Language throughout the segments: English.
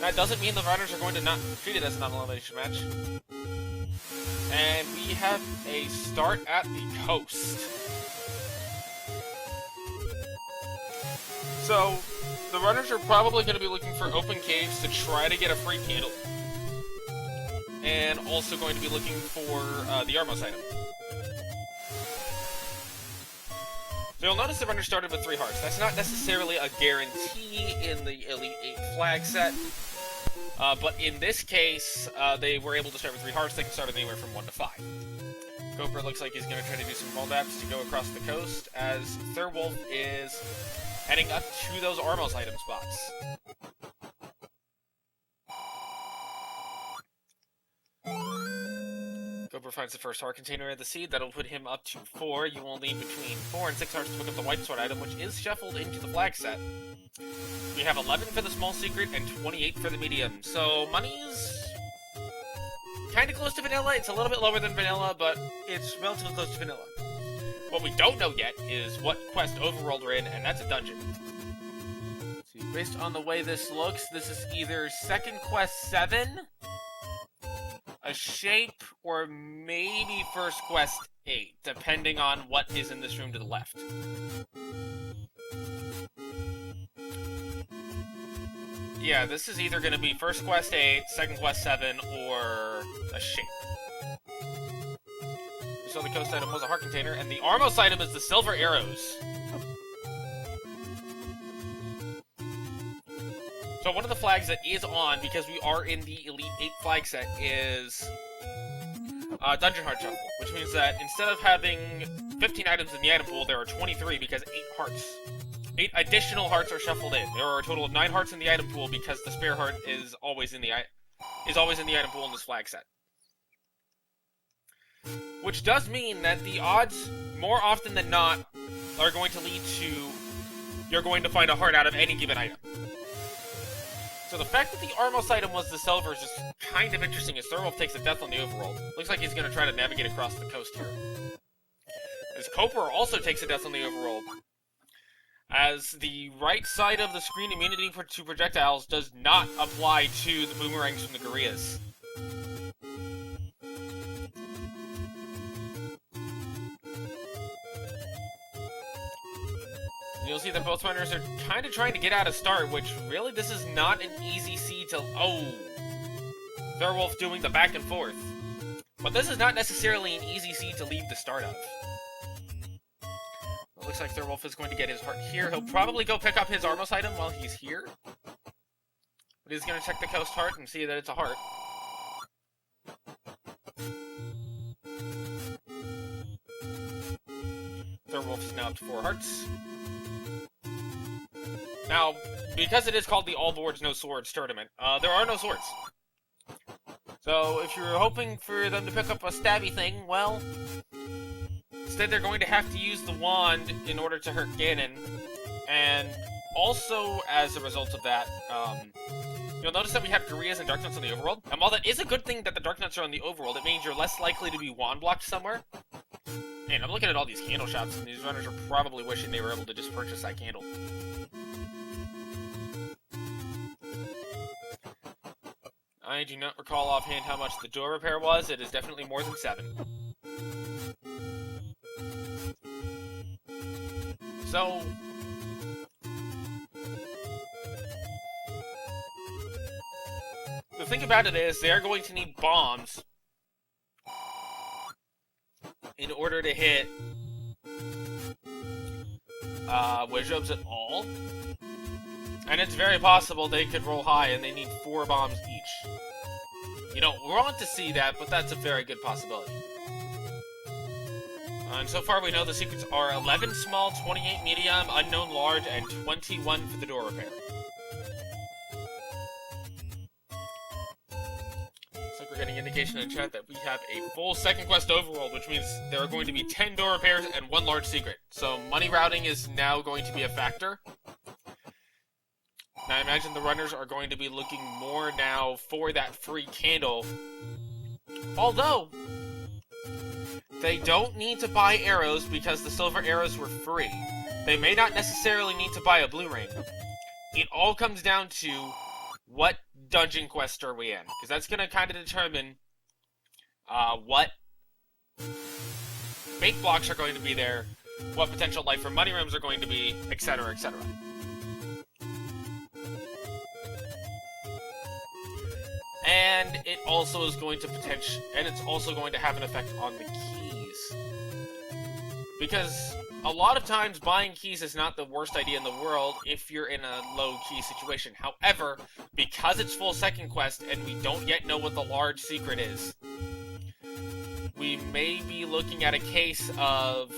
That doesn't mean the runners are going to not treat it as a non-elimination match. And we have a start at the coast. So, the runners are probably going to be looking for open caves to try to get a free candle. And also going to be looking for the Armos item. So you'll notice the runner started with 3 hearts. That's not necessarily a guarantee in the Elite 8 flag set. But in this case, they were able to start with 3 hearts. They can start anywhere from 1 to 5. Jkoper looks like he's going to try to do some wall daps to go across the coast, as Thirwolf is heading up to those Armos item spots. Jkoper finds the first heart container at the seed. That'll put him up to 4. You will need between 4 and 6 hearts to pick up the white sword item, which is shuffled into the flag set. We have 11 for the small secret and 28 for the medium. So money's kind of close to vanilla. It's a little bit lower than vanilla, but it's relatively close to vanilla. What we don't know yet is what quest Overworld we're in, and that's a dungeon. See, based on the way this looks, this is either second quest 7, a shape, or maybe first quest 8, depending on what is in this room to the left. Yeah, this is either going to be first quest 8, second quest 7, or a shape. We saw the coast item was a heart container, and the Armos item is the silver arrows. So one of the flags that is on, because we are in the Elite 8 flag set, is Dungeon Heart Shuffle, which means that instead of having 15 items in the item pool, there are 23 because 8 hearts. 8 additional hearts are shuffled in. There are a total of 9 hearts in the item pool because the spare heart is always in the item pool in this flag set. Which does mean that the odds, more often than not, are going to lead to you're going to find a heart out of any given item. So the fact that the Armos item was the silver is just kind of interesting, as Thirwolf takes a death on the overworld. Looks like he's going to try to navigate across the coast here. As jkoper also takes a death on the overworld, as the right side of the screen immunity to projectiles does not apply to the boomerangs from the gorillas. You'll see that both runners are kind of trying to get out of start, which really this is not an easy seed to... Oh! Thirwolf doing the back and forth. But this is not necessarily an easy seed to leave the start of. It looks like Thirwolf is going to get his heart here. He'll probably go pick up his Armos item while he's here. But he's going to check the coast heart and see that it's a heart. Thirwolf is now up to 4 hearts. Now, because it is called the All Boards No Swords tournament, there are no swords. So, if you're hoping for them to pick up a stabby thing, well, instead they're going to have to use the wand in order to hurt Ganon. And also, as a result of that, you'll notice that we have Gorillas and Dark Nuts on the overworld. And while that is a good thing that the Dark Nuts are on the overworld, it means you're less likely to be wand blocked somewhere. Man, I'm looking at all these candle shops, and these runners are probably wishing they were able to just purchase that candle. I do not recall offhand how much the door repair was. It is definitely more than 7. So... the thing about it is, they're going to need bombs in order to hit Wizobs at all. And it's very possible they could roll high and they need 4 bombs each. You don't want to see that, but that's a very good possibility. And so far we know the secrets are 11 small, 28 medium, unknown large, and 21 for the door repair. Looks like we're getting indication in chat that we have a full second quest overworld, which means there are going to be 10 door repairs and 1 large secret. So money routing is now going to be a factor. Now, I imagine the runners are going to be looking more now for that free candle. Although, they don't need to buy arrows because the silver arrows were free. They may not necessarily need to buy a blue ring. It all comes down to what dungeon quest are we in? Because that's going to kind of determine what fake blocks are going to be there, what potential life for money rooms are going to be, etc., etc. And it also is going to it's also going to have an effect on the keys. Because a lot of times buying keys is not the worst idea in the world if you're in a low-key situation. However, because it's full second quest and we don't yet know what the large secret is, we may be looking at a case of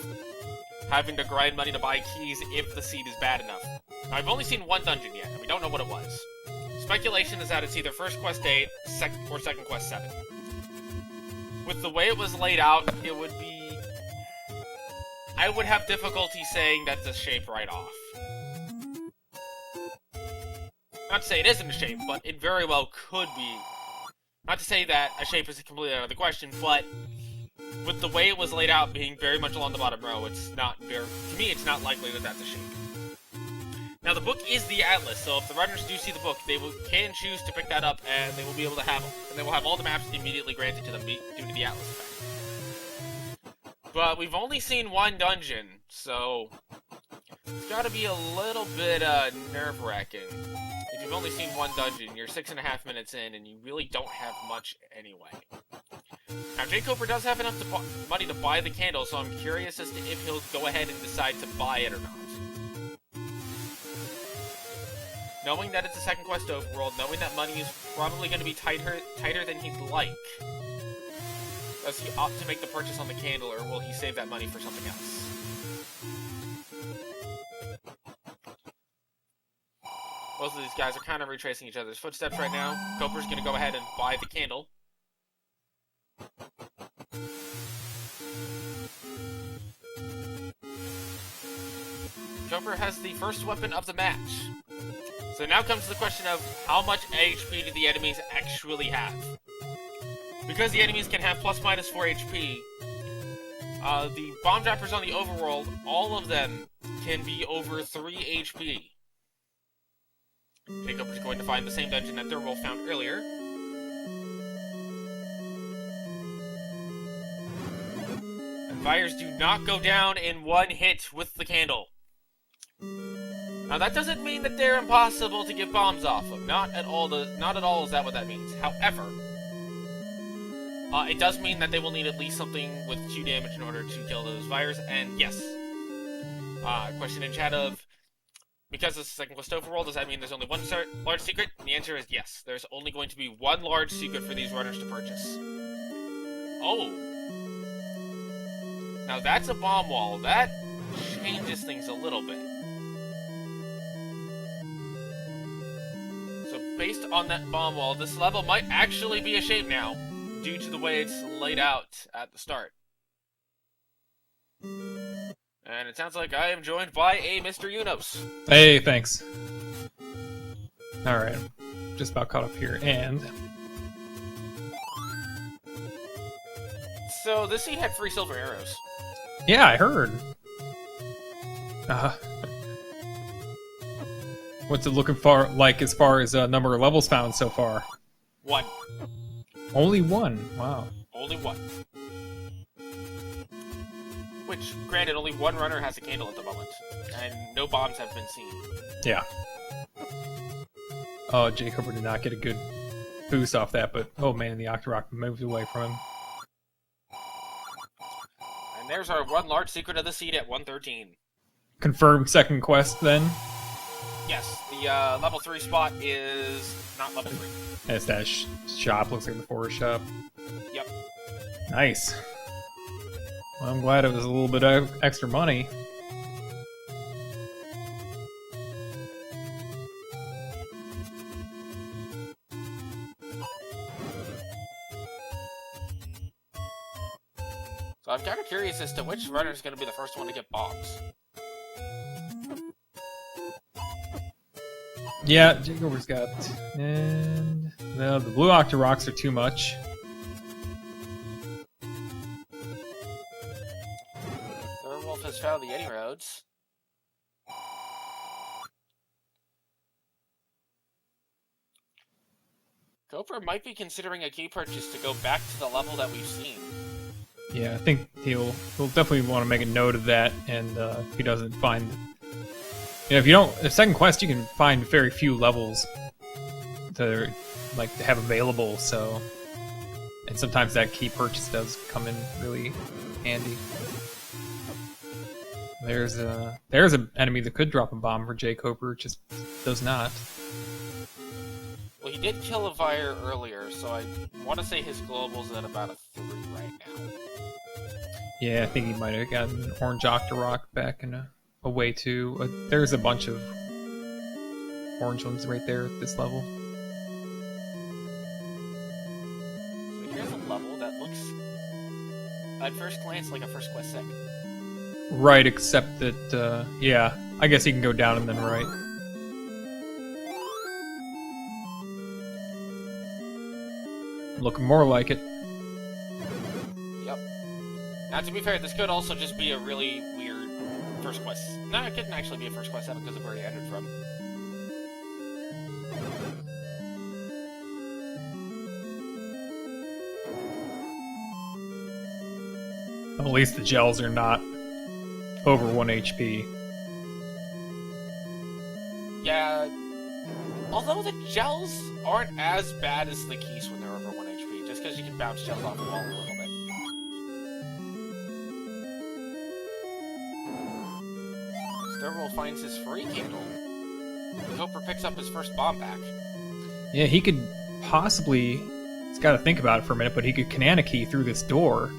having to grind money to buy keys if the seed is bad enough. Now, I've only seen one dungeon yet, and we don't know what it was. Speculation is that it's either first quest 8 or second quest 7. With the way it was laid out, it would be... I would have difficulty saying that's a shape right off. Not to say it isn't a shape, but it very well could be. Not to say that a shape is completely out of the question, but with the way it was laid out being very much along the bottom row, it's not very... To me, it's not likely that that's a shape. Now, the book is the Atlas, so if the runners do see the book, they can choose to pick that up, and they will be able to have... And they will have all the maps immediately granted to them due to the Atlas effect. But we've only seen one dungeon, so it's gotta be a little bit nerve-wracking. If you've only seen one dungeon, you're 6.5 minutes in, and you really don't have much anyway. Now, jkoper does have enough money to buy the candle, so I'm curious as to if he'll go ahead and decide to buy it or not. Knowing that it's a second quest overworld, knowing that money is probably going to be tighter than he'd like, does he opt to make the purchase on the candle, or will he save that money for something else? Both of these guys are kind of retracing each other's footsteps right now. Koper's going to go ahead and buy the candle. jkoper has the first weapon of the match. So now comes the question of how much HP do the enemies actually have? Because the enemies can have plus minus 4 HP, the bomb droppers on the overworld, all of them can be over 3 HP. jkoper's going to find the same dungeon that Thirwolf found earlier. And fires do not go down in one hit with the candle. Now that doesn't mean that they're impossible to get bombs off of. Not at all is that what that means. However, it does mean that they will need at least something with 2 damage in order to kill those fires, and yes. Question in chat of, because this is second quest overworld, does that mean there's only one large secret? And the answer is yes. There's only going to be one large secret for these runners to purchase. Oh. Now that's a bomb wall. That changes things a little bit. Based on that bomb wall, this level might actually be a shape now, due to the way it's laid out at the start. And it sounds like I am joined by a Mr. Unos. Hey, thanks. Alright, just about caught up here, and... So, this scene had free silver arrows. Yeah, I heard. What's it looking for, like, as far as number of levels found so far? 1. Only 1? Wow. Only 1. Which, granted, only one runner has a candle at the moment, and no bombs have been seen. Yeah. Oh, jkoper did not get a good boost off that, but oh man, the Octorok moved away from him. And there's our one large secret of the seed at 113. Confirmed second quest, then? Yes, the level 3 spot is not level 3. It's that shop, looks like the forest shop. Yep. Nice. Well, I'm glad it was a little bit of extra money. So I'm kind of curious as to which runner is going to be the first one to get bombs. Yeah, jkoper's got... And... No, the blue Octoroks are too much. Thirwolf has found the Yeti roads. Jkoper might be considering a key purchase to go back to the level that we've seen. Yeah, I think he'll definitely want to make a note of that, and if he doesn't find... if you don't... The second quest, you can find very few levels to have available, so... And sometimes that key purchase does come in really handy. There's an enemy that could drop a bomb for jkoper, just does not. Well, he did kill a Vire earlier, so I want to say his global's at about a 3 right now. Yeah, I think he might have gotten an orange Octorok back in a way too. There's a bunch of orange ones right there at this level. So here's a level that looks, at first glance, like a first quest sec. Right, except that, yeah, I guess he can go down and then right. Looking more like it. Yep. Now, to be fair, this could also just be a really weird first quest. No, it couldn't actually be a first quest 7 because of where he entered from. At least the gels are not over 1 HP. Yeah. Although the gels aren't as bad as the keys when they're over 1 HP, just because you can bounce gels off the wall a little bit. Thirwolf finds his free candle. jkoper picks up his first bomb back. Yeah, he could possibly... He's got to think about it for a minute, but he could Kanana key through this door.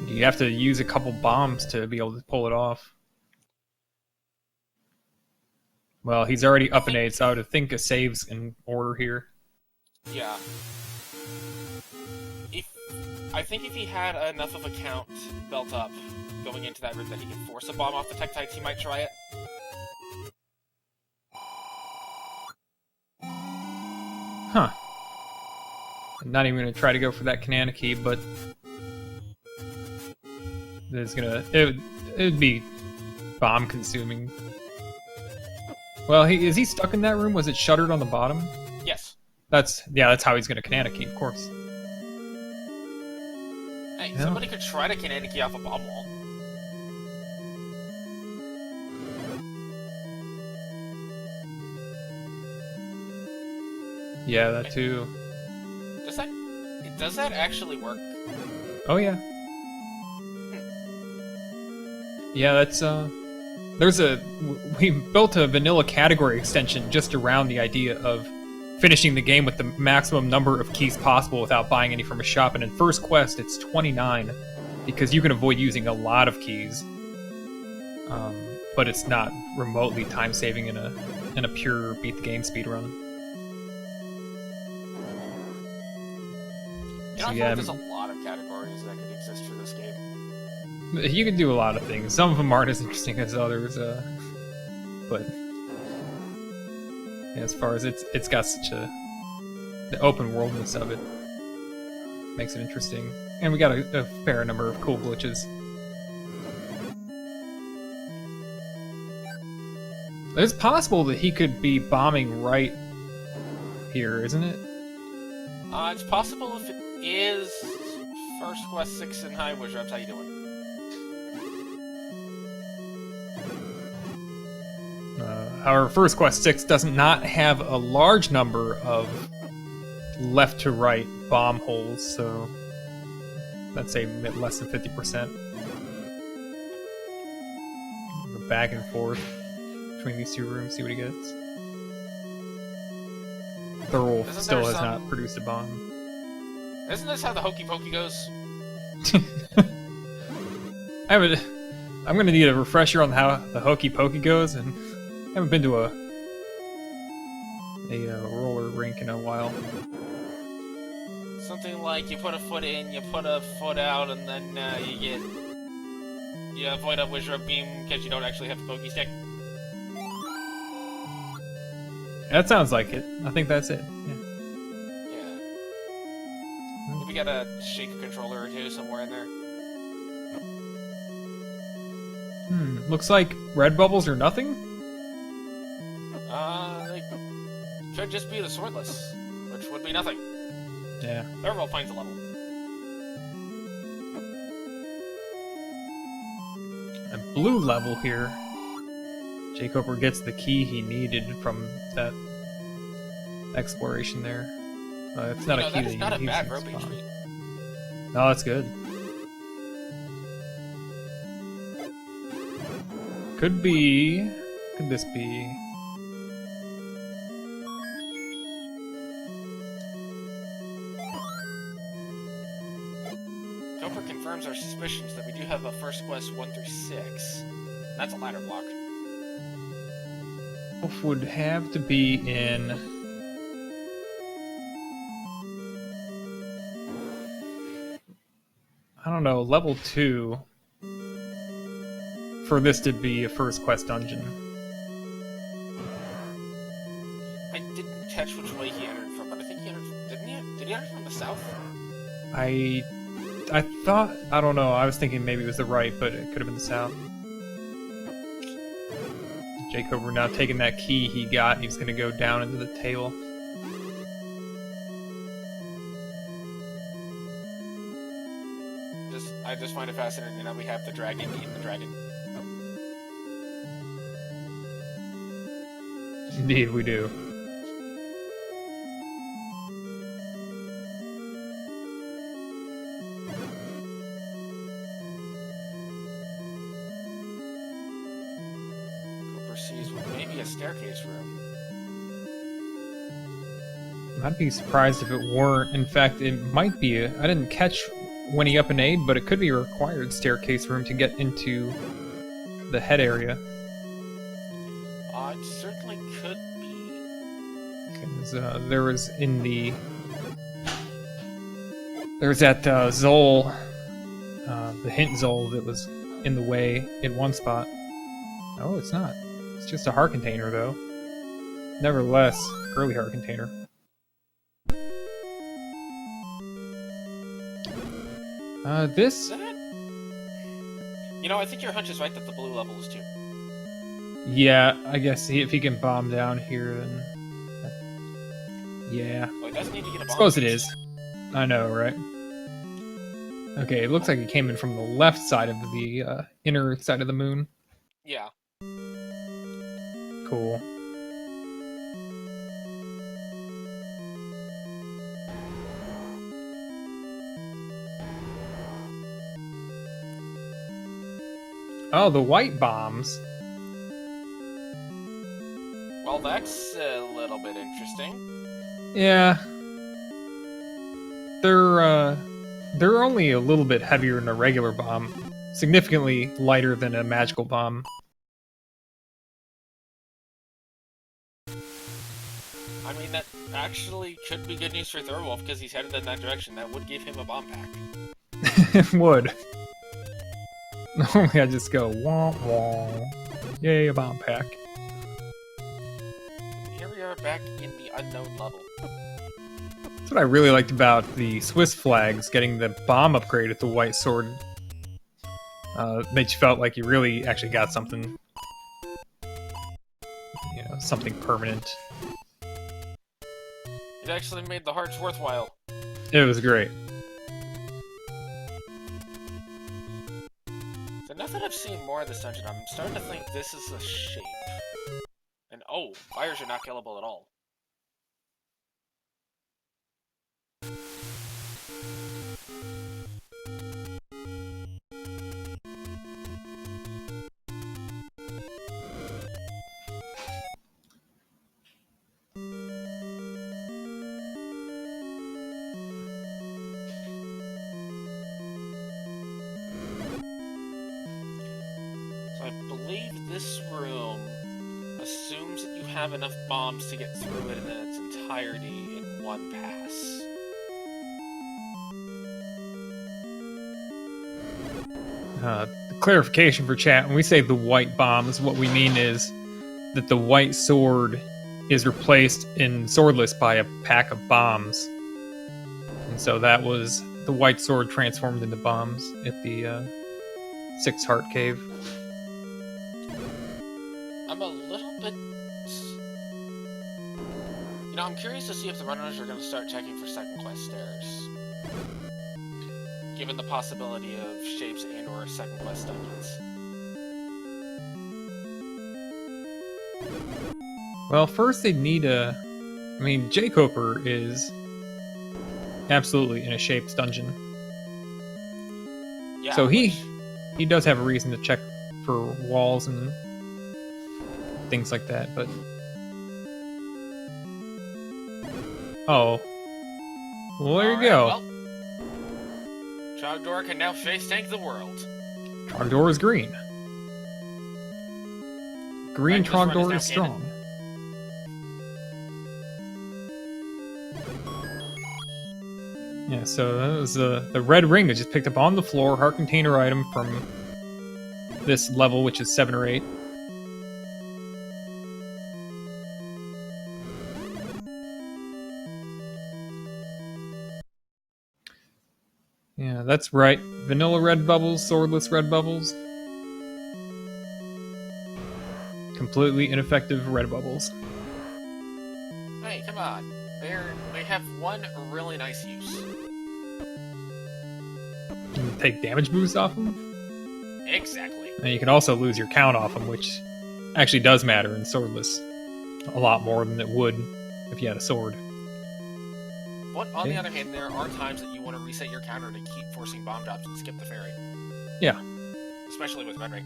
You have to use a couple bombs to be able to pull it off. Well, he's already up in age, so I would think a save's in order here. Yeah. I think if he had enough of a count built up going into that room that he could force a bomb off the Tektites, he might try it. Huh. I'm not even going to try to go for that Kanana key, but... It's gonna... It'd be bomb-consuming. Well, is he stuck in that room? Was it shuttered on the bottom? Yes. That's how he's gonna Kanana key, of course. Hey, yeah. Somebody could try to Kanana key off a bomb wall. Yeah, that too. Does that actually work? Oh yeah. Yeah, that's we built a vanilla category extension just around the idea of finishing the game with the maximum number of keys possible without buying any from a shop, and in first quest it's 29 because you can avoid using a lot of keys, but it's not remotely time saving in a pure beat the game speed run. You know, I feel like there's a lot of categories that could exist for this game. You can do a lot of things. Some of them aren't as interesting as others, but yeah, as far as it's got such the open worldness of it makes it interesting, and we got a fair number of cool glitches. It's possible that he could be bombing right here, isn't it? It's possible if it is first quest 6 in high. Wizards, how you doing? However, first quest 6 does not have a large number of left to right bomb holes, so let's say less than 50%. Go back and forth between these two rooms, see what he gets. Thirwolf still has not produced a bomb. Isn't this how the hokey pokey goes? I'm gonna need a refresher on how the hokey pokey goes, and I haven't been to a roller rink in a while. Something like you put a foot in, you put a foot out, and then you avoid a wizard beam because you don't actually have the pokey stick. That sounds like it. I think that's it. Yeah. Maybe got a shake controller or two somewhere in there. Looks like red bubbles are nothing. They could just be the swordless, which which would be nothing. Yeah. Thirwolf finds a level. A blue level here. Jkoper gets the key he needed from that exploration there. It's not a key that is not a bad roping tree. No, that's good. Could be... Could this be... Jkoper confirms our suspicions that we do have a first quest 1 through 6. That's a ladder block. Wolf would have to be in... I don't know, level 2 for this to be a first quest dungeon. I didn't catch which way he entered from, but I think he entered... Didn't he? Did he enter from the south? I thought... I don't know, I was thinking maybe it was the right, but it could have been the south. Jkoper now taking that key he got, and he's going to go down into the table. I just find it fascinating, you know, we have the dragon eating the dragon. Indeed, we do. Jkoper sees what may be a staircase room. I'd be surprised if it weren't. In fact, it might be. I didn't catch when he up and A'd, but it could be a required staircase room to get into the head area. It certainly could be. There was in the... There was that Zol, the hint Zol that was in the way in one spot. Oh, it's not. It's just a heart container, though. Nevertheless, early heart container. This... Is that it? You know, I think your hunch is right that the blue level is 2. Yeah, I guess if he can bomb down here, then... Yeah. Well, he doesn't need to get a bomb. I suppose it is. I know, right? Okay, it looks like it came in from the left side of the inner side of the moon. Yeah. Cool. Oh, the white bombs. Well, that's a little bit interesting. Yeah. They're only a little bit heavier than a regular bomb. Significantly lighter than a magical bomb. I mean, that actually could be good news for Thirwolf, because he's headed in that direction. That would give him a bomb pack. It would. Normally I just go, wah wah. Yay, a bomb pack. Here we are back in the unknown level. That's what I really liked about the Swiss flags, getting the bomb upgrade at the white sword. Made you felt like you really actually got something. You know, something permanent. It actually made the hearts worthwhile. It was great. So now that I've seen more of this dungeon, I'm starting to think this is a shape. And oh, fires are not killable at all. So I believe this room assumes that you have enough bombs to get through it in its entirety in one pass. Clarification for chat, when we say the white bombs, what we mean is that the white sword is replaced in swordless by a pack of bombs. And so that was the white sword transformed into bombs at the Six Heart Cave. know, I'm curious to see if the runners are going to start checking for second quest stairs. Given the possibility of shapes and or second quest dungeons. Well, first they'd need a... I mean, jkoper is absolutely in a shapes dungeon. Yeah, So he does have a reason to check for walls and things like that, but... Oh. Well, there you go. Well, Trogdor can now face tank the world. Trogdor is green. Green Trogdor is strong. Yeah, so that was the red ring that just picked up on the floor, heart container item from this level, which is 7 or 8. Yeah, that's right. Vanilla red bubbles, swordless red bubbles. Completely ineffective red bubbles. Hey, come on. They have one really nice use. You can take damage boost off them. Exactly. And you can also lose your count off them, which actually does matter in swordless. A lot more than it would if you had a sword. But on the other hand, there are times that you want to reset your counter to keep forcing bomb drops and skip the fairy. Yeah. Especially with red ring.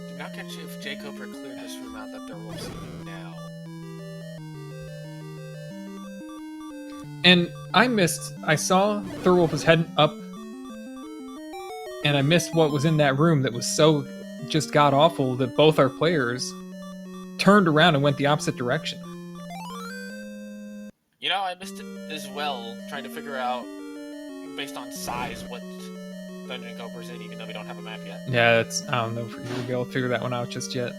Do not catch if jkoper cleared this room out that Thirwolf's leaving now. And I saw Thirwolf was heading up, and I missed what was in that room that was so just god-awful that both our players turned around and went the opposite direction. You know, I missed it as well, trying to figure out, based on size, what dungeon Coper's in, even though we don't have a map yet. Yeah, I don't know if you're going to be able to figure that one out just yet.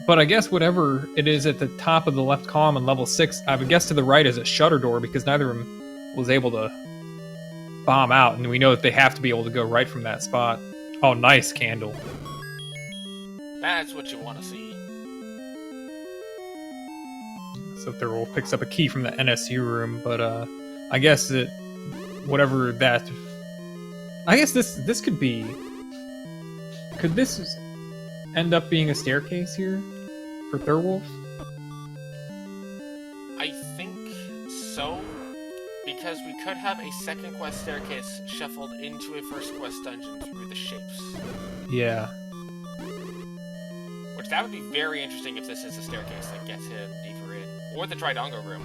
But I guess whatever it is at the top of the left column in level 6, I would guess to the right is a shutter door, because neither of them was able to bomb out, and we know that they have to be able to go right from that spot. Oh, nice candle. That's what you want to see. So Thirwolf picks up a key from the NSU room, but I guess that whatever that... I guess this could be... Could this end up being a staircase here for Thirwolf? I think so, because we could have a second quest staircase shuffled into a first quest dungeon through the shapes. Yeah. Which that would be very interesting if this is a staircase that gets him deeper in. Or the Tridongo room.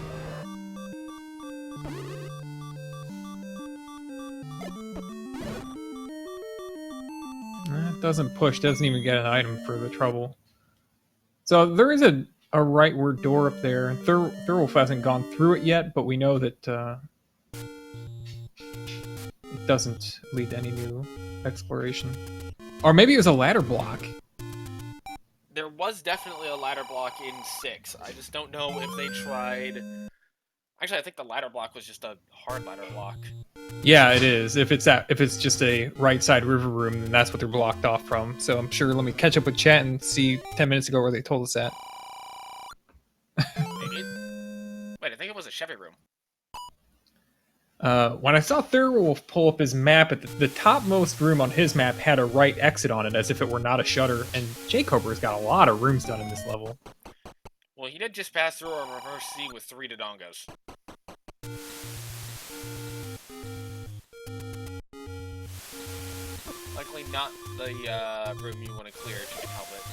It doesn't push, doesn't even get an item for the trouble. So there is a rightward door up there. Thirwolf hasn't gone through it yet, but we know that it doesn't lead to any new exploration. Or maybe it was a ladder block. There was definitely a ladder block in 6. I just don't know if they tried... Actually, I think the ladder block was just a hard ladder block. Yeah, it is. If it's just a right side river room, then that's what they're blocked off from. So I'm sure. Let me catch up with chat and see 10 minutes ago where they told us that. Maybe. Wait, I think it was a Chevy room. When I saw Thirwolf pull up his map, at the topmost room on his map had a right exit on it, as if it were not a shutter. And jkoper's got a lot of rooms done in this level. Well, he did just pass through a reverse C with 3 Dodongos. Likely not the room you want to clear if you can help it.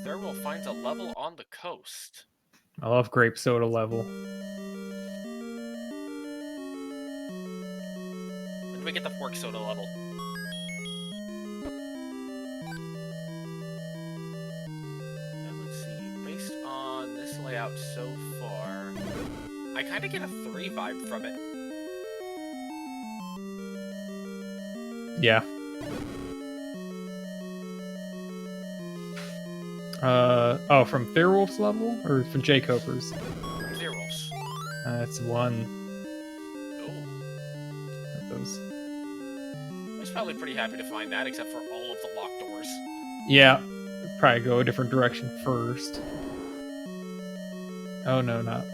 Thirwolf finds a level on the coast. I love grape soda level. When do we get the fork soda level? And let's see, based on this layout so far, I kind of get a 3 vibe from it. Yeah. Oh, from Thirwolf's level? Or from jkoper's? Thirwolf's. That's one Ooh. of those. I was probably pretty happy to find that, except for all of the locked doors. Yeah, probably go a different direction first. Oh no, not.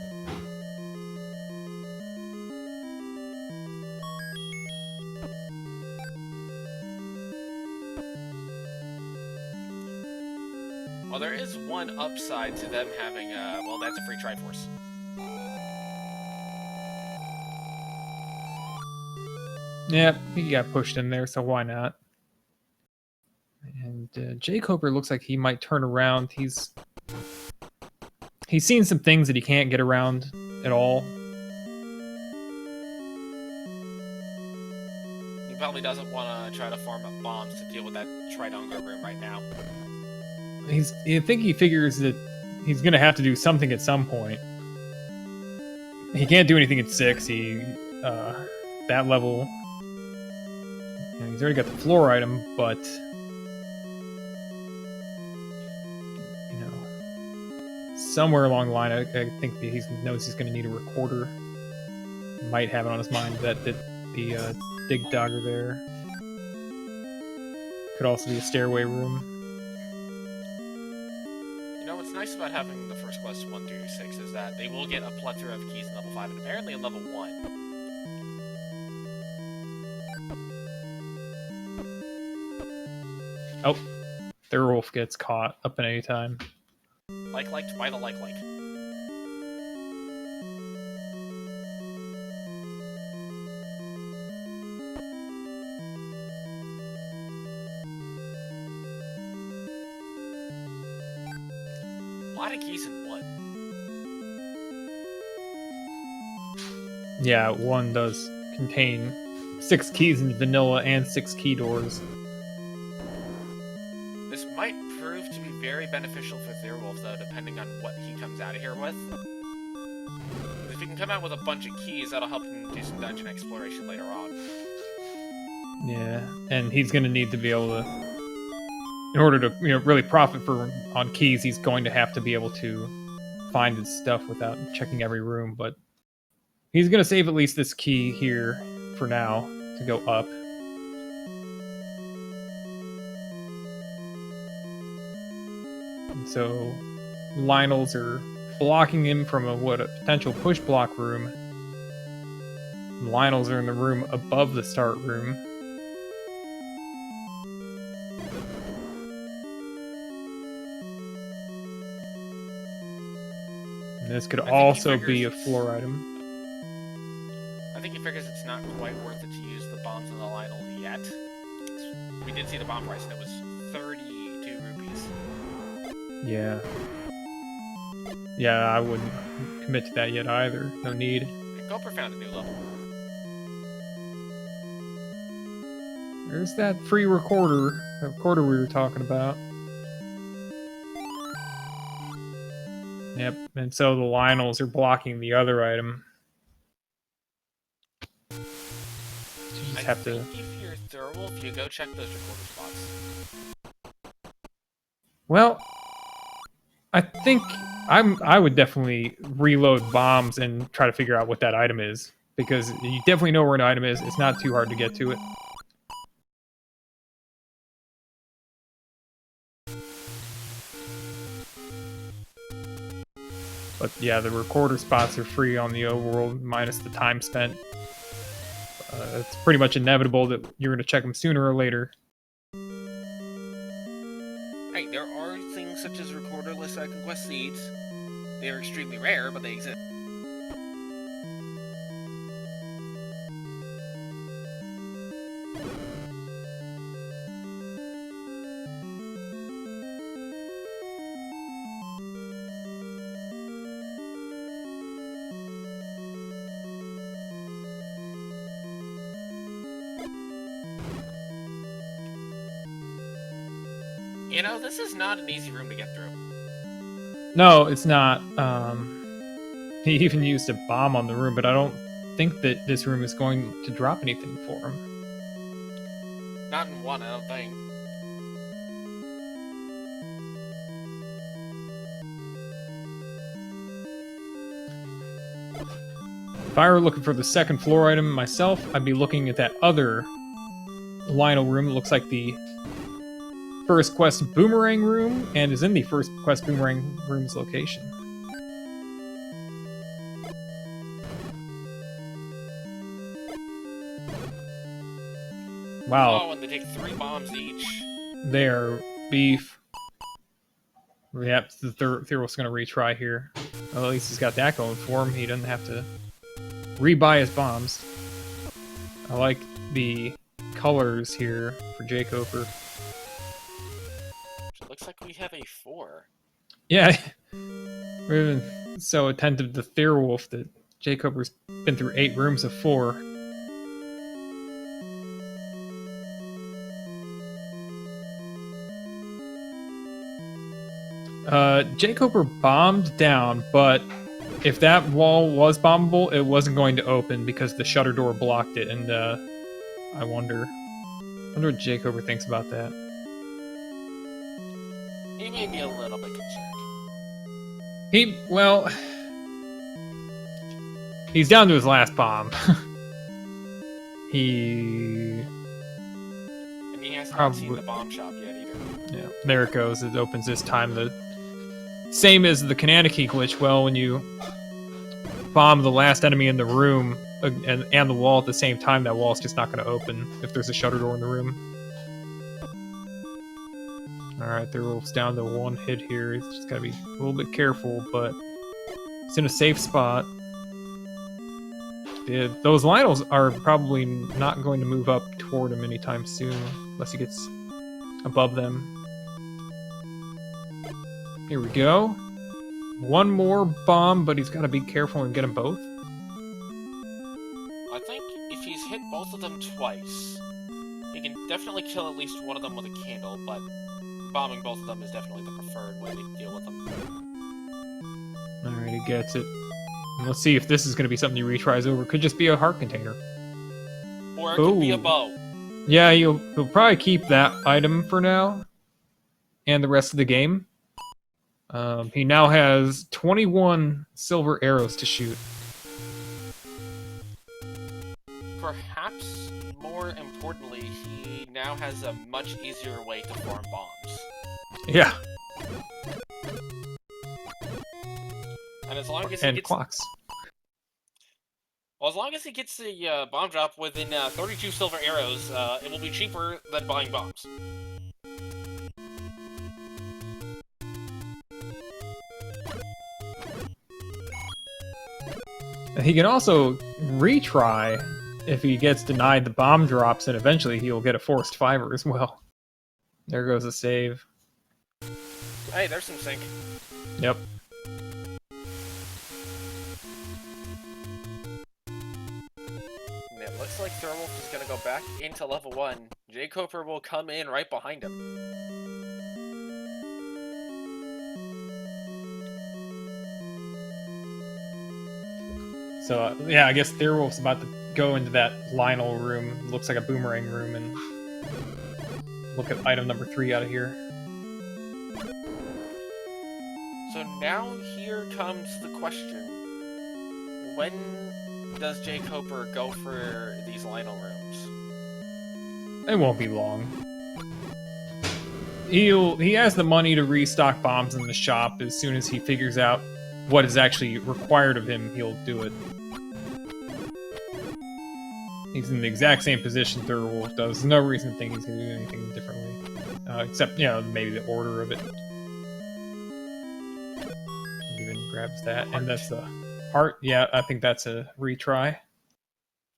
Well, there is one upside to them having, well, that's a free Triforce. Yeah, he got pushed in there, so why not? And jkoper looks like he might turn around. He's seen some things that he can't get around at all. He probably doesn't want to try to farm up bombs to deal with that Tridongo room right now. I think he figures that he's gonna have to do something at some point. He can't do anything at 6. That level. And he's already got the floor item, but you know, somewhere along the line, I think he knows he's gonna need a recorder. He might have it on his mind that the dig dogger there could also be a stairway room. You know, what's nice about having the first quest 1 through 6 is that they will get a plethora of keys in level 5, and apparently in level 1. Oh, Thirwolf gets caught up at any time. Liked by the like. A lot of keys in 1. Yeah, 1 does contain 6 keys in vanilla and 6 key doors. This might prove to be very beneficial for Thirwolf, though, depending on what he comes out of here with. If he can come out with a bunch of keys, that'll help him do some dungeon exploration later on. Yeah, and he's going to need to be able to, in order to really profit on keys, he's going to have to be able to find his stuff without checking every room. But he's going to save at least this key here for now to go up. And so Lionels are blocking him from a potential push block room. And Lionels are in the room above the start room. And this could also be a floor item. I think he figures it's not quite worth it to use the bombs on the Lionel yet. We did see the bomb price, and it was 32 rupees. Yeah. Yeah, I wouldn't commit to that yet either. No need. And jkoper found a new level. There's that free recorder. The recorder we were talking about. Yep, and so the Lionels are blocking the other item. So you just have to... If you're Thirwolf, you go check those recorder spots. Well, I think I would definitely reload bombs and try to figure out what that item is. Because you definitely know where an item is. It's not too hard to get to it. But yeah, the recorder spots are free on the overworld, minus the time spent. It's pretty much inevitable that you're going to check them sooner or later. Hey, there are things such as recorderless conquest seeds. They are extremely rare, but they exist. You know, this is not an easy room to get through. No, it's not. He even used a bomb on the room, but I don't think that this room is going to drop anything for him. Not in 1, I don't think. If I were looking for the second floor item myself, I'd be looking at that other Lionel room. It looks like the first quest boomerang room, and is in the first quest boomerang room's location. Wow. Oh, and they take 3 bombs each. They're beef. Yep, the Thirwolf's gonna retry here. Well, at least he's got that going for him. He doesn't have to rebuy his bombs. I like the colors here for jkoper. It looks like we have a 4. Yeah, we've been so attentive to Thirwolf that jkoper's been through 8 rooms of 4. jkoper bombed down, but if that wall was bombable, it wasn't going to open because the shutter door blocked it, and I wonder what jkoper thinks about that. He may be a little bit concerned. He's down to his last bomb. He hasn't probably seen the bomb shop yet either. Yeah, there it goes. It opens this time. The same as the Kananaki glitch. Well, when you bomb the last enemy in the room and the wall at the same time, that wall's just not going to open if there's a shutter door in the room. Alright, Thirwolf's down to 1 hit here. He's just got to be a little bit careful, but he's in a safe spot. Those Lionels are probably not going to move up toward him anytime soon, unless he gets above them. Here we go. 1 more bomb, but he's got to be careful and get them both. I think if he's hit both of them twice, he can definitely kill at least one of them with a candle, but bombing both of them is definitely the preferred way to deal with them. Alright, he gets it. And let's see if this is going to be something he retries over. Could just be a heart container. Or it could be a bow. Yeah, he'll probably keep that item for now. And the rest of the game. He now has 21 silver arrows to shoot. Perhaps more importantly, he now has a much easier way to farm bombs. Yeah. And as long as he gets clocks. Well, as long as he gets the bomb drop within 32 silver arrows, it will be cheaper than buying bombs. He can also retry if he gets denied the bomb drops, and eventually he'll get a forced fiver as well. There goes a save. Hey, there's some sync. Yep. And it looks like Thirwolf is gonna go back into level 1. jkoper will come in right behind him. So, yeah, I guess Thirwolf's about to go into that Lionel room. Looks like a boomerang room, and look at item number 3 out of here. So now here comes the question. When does jkoper go for these Lionel rooms? It won't be long. He has the money to restock bombs in the shop. As soon as he figures out what is actually required of him, he'll do it. He's in the exact same position Thirwolf does. There's no reason to think he's going to do anything differently. Except, you know, maybe the order of it. Even grabs that, and that's the heart. Yeah, I think that's a retry.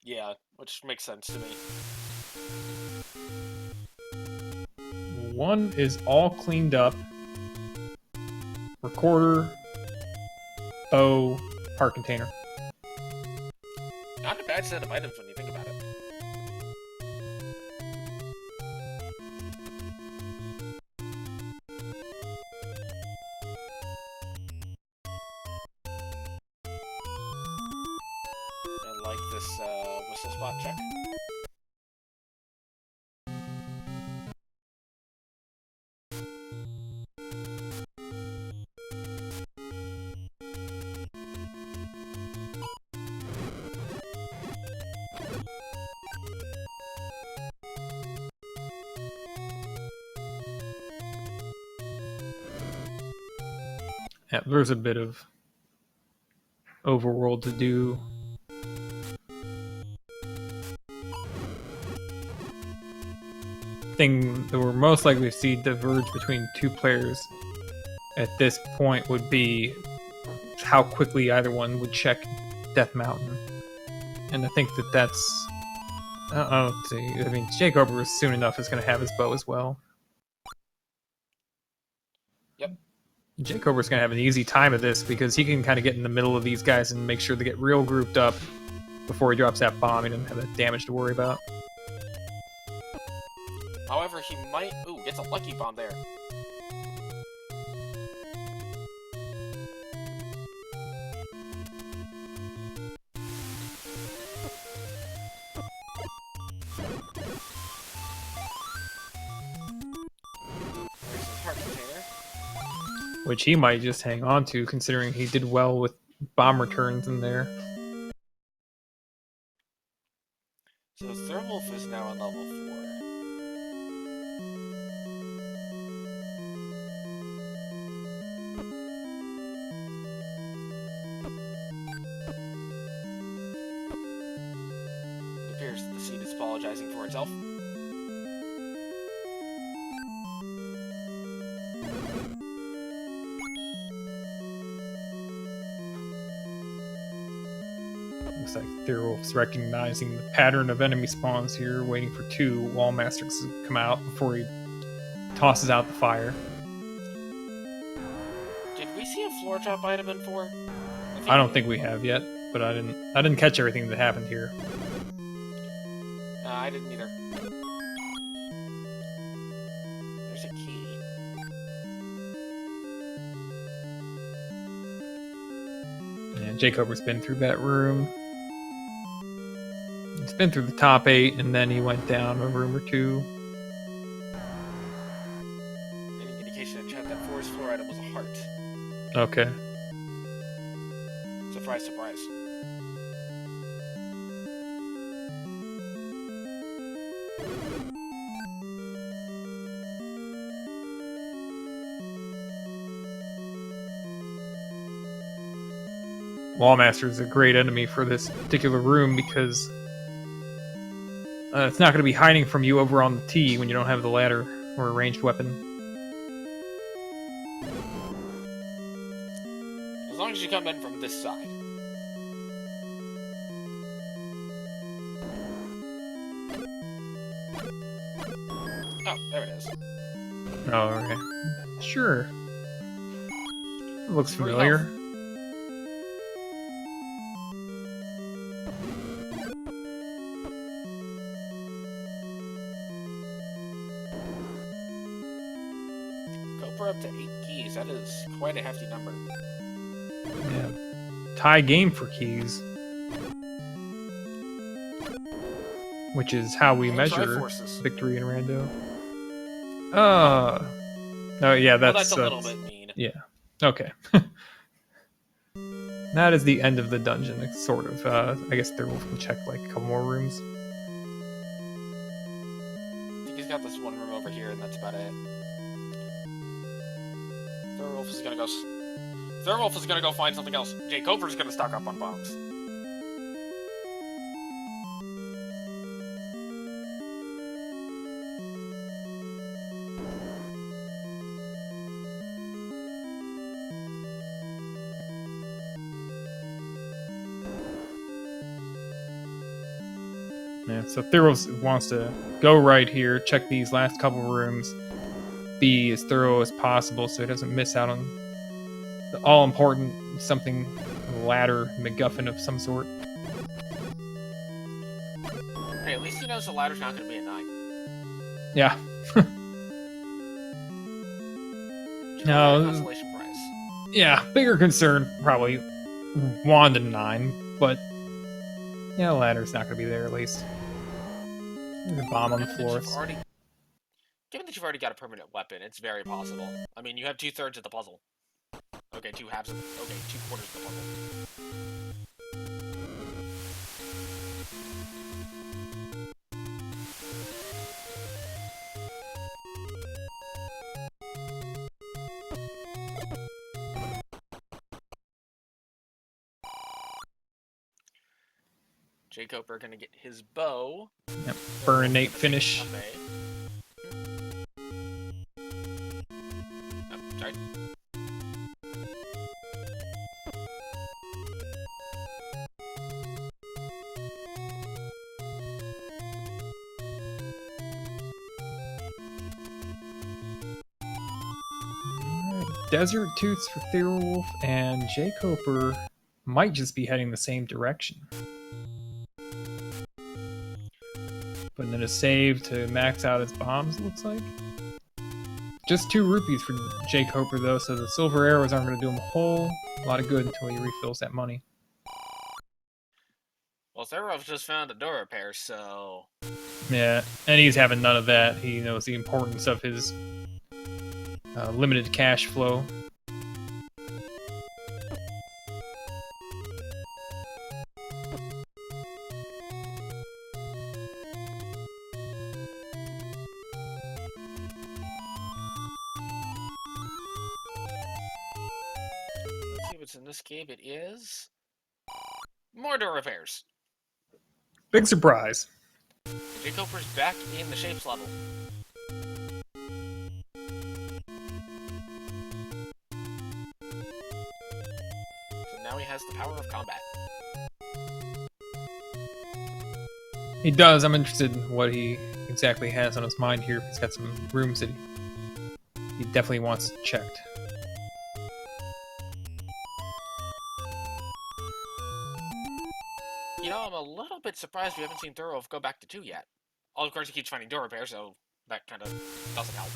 Yeah, which makes sense to me. 1 is all cleaned up. Recorder, bow, heart container. Not a bad set of items when you think about it. I like this whistle spot check. Yeah, there's a bit of overworld to do. Thing that we're most likely to see diverge between two players at this point would be how quickly either one would check Death Mountain. And I think that's... I don't see. I mean, jkoper soon enough is going to have his bow as well. Yep. jkoper's going to have an easy time of this because he can kind of get in the middle of these guys and make sure they get real grouped up before he drops that bomb. He doesn't have that damage to worry about. However, he might... Ooh, gets a lucky bomb there. There's his heart container. Which he might just hang on to, considering he did well with bomb returns in there. So Thirwolf is now on level 4. It appears that the seed is apologizing for itself. Looks like Thirwolf's recognizing the pattern of enemy spawns here, waiting for 2 wall masters to come out before he tosses out the fire. Did we see a floor drop item in 4? I don't think we have yet, but I didn't catch everything that happened here. I didn't either. There's a key. Yeah, jkoper's been through that room. He's been through the top 8, and then he went down a room or 2. Any indication in chat that 4's floor item was a heart. Okay. Surprise, surprise. Wallmaster is a great enemy for this particular room because it's not going to be hiding from you over on the T when you don't have the ladder or a ranged weapon. As long as you come in from this side. Oh, there it is. Oh, okay. Sure. It looks Free familiar. health. Jkoper up to 8 keys. That is quite a hefty number. Yeah. Tie game for keys. Which is how we And measure Triforces. victory in Rando. Oh, yeah, Well, that's that's a little bit mean. yeah. Okay. That is the end of the dungeon, sort of. I guess Thirwolf can check like a couple more rooms. I think he's got this one room over here, and that's about it. Thirwolf is gonna go find something else. jkoper's gonna stock up on bombs. Yeah, so Thirwolf wants to go right here, check these last couple rooms, be as thorough as possible so he doesn't miss out on the all-important something ladder MacGuffin of some sort. Hey, at least he knows the ladder's not gonna be a 9. Yeah. No, Consolation prize. yeah, bigger concern probably wand and 9, but yeah, the ladder's not going to be there at least. There's a bomb on the floor. Given that you've already got a permanent weapon, it's very possible. I mean, you have 2/3 of the puzzle. Okay, 2/2 of the... Okay, 2/4 of the puzzle. jkoper gonna get his bow. Yep. Burn Nate finish. Oh, sorry. Desert Toots for Thirwolf, and jkoper might just be heading the same direction. Putting in a save to max out his bombs, it looks like. Just 2 rupees for jkoper though, so the silver arrows aren't going to do him a whole lot of good until he refills that money. Well, Thirwolf just found a door repair, so... Yeah, and he's having none of that. He knows the importance of his limited cash flow. Let's see what's in this game. It is... more door repairs. Big surprise. jkoper's back in the shapes level. So now he has the power of combat. He does. I'm interested in what he exactly has on his mind here. He's got some rooms that he definitely wants checked. You know, I'm a little bit surprised we haven't seen Thirwolf go back to 2 yet. Of course, he keeps finding door repair, so that kind of doesn't help.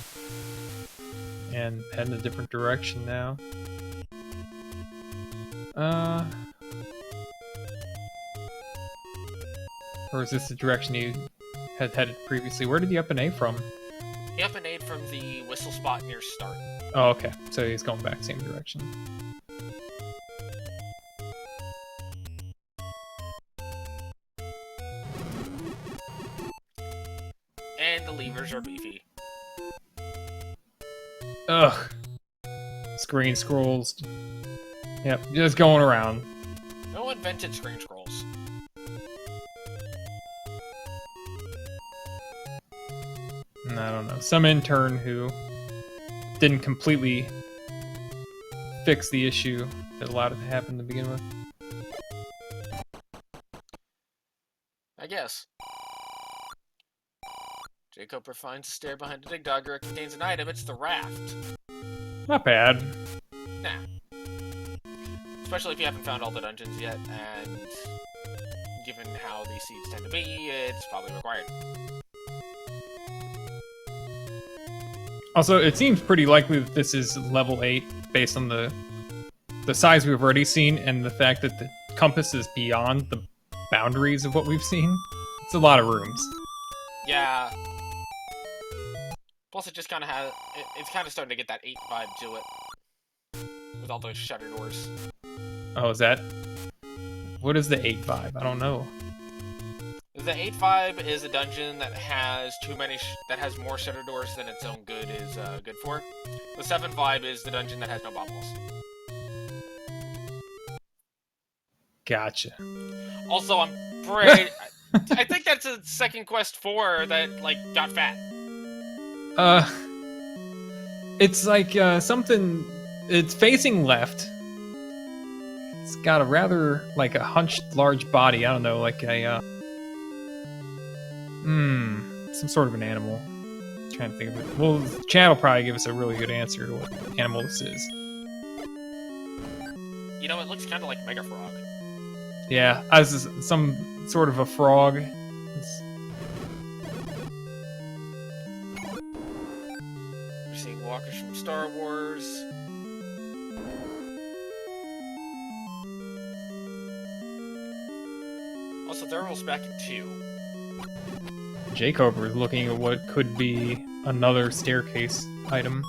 And head in a different direction now. Or is this the direction he had headed previously? Where did he up and A from? He up and A'd from the whistle spot near start. Oh, okay. So he's going back same direction. And the levers are beefy. Ugh. Screen scrolls. Yep, just going around. No one invented screen scrolls. I don't know. Some intern who didn't completely fix the issue that allowed it to happen to begin with. I guess. jkoper finds a stair behind a dig dogger. It contains an item. It's the raft. Not bad. Nah. Especially if you haven't found all the dungeons yet, and given how these seeds tend to be, it's probably required. Also, it seems pretty likely that this is level 8 based on the size we've already seen and the fact that the compass is beyond the boundaries of what we've seen. It's a lot of rooms. Yeah. Plus, it just kind of has... It's kind of starting to get that 8 vibe to it. With all those shutter doors. Oh, is that... What is the 8 vibe? I don't know. The 8 vibe is a dungeon that has that has more shutter doors than its own good is good for. The 7 vibe is the dungeon that has no bubbles. Gotcha. Also, I'm pretty... I think that's a second quest 4 that, like, got fat. It's like, something... It's facing left. It's got a rather, like, a hunched large body. I don't know, like a, some sort of an animal. I'm trying to think of it. Well, the chat will probably give us a really good answer to what animal this is. You know, it looks kind of like Mega Frog. Yeah, as some sort of a frog. We're seeing walkers from Star Wars. Also, Thirwolf's back in 2. jkoper is looking at what could be another staircase item.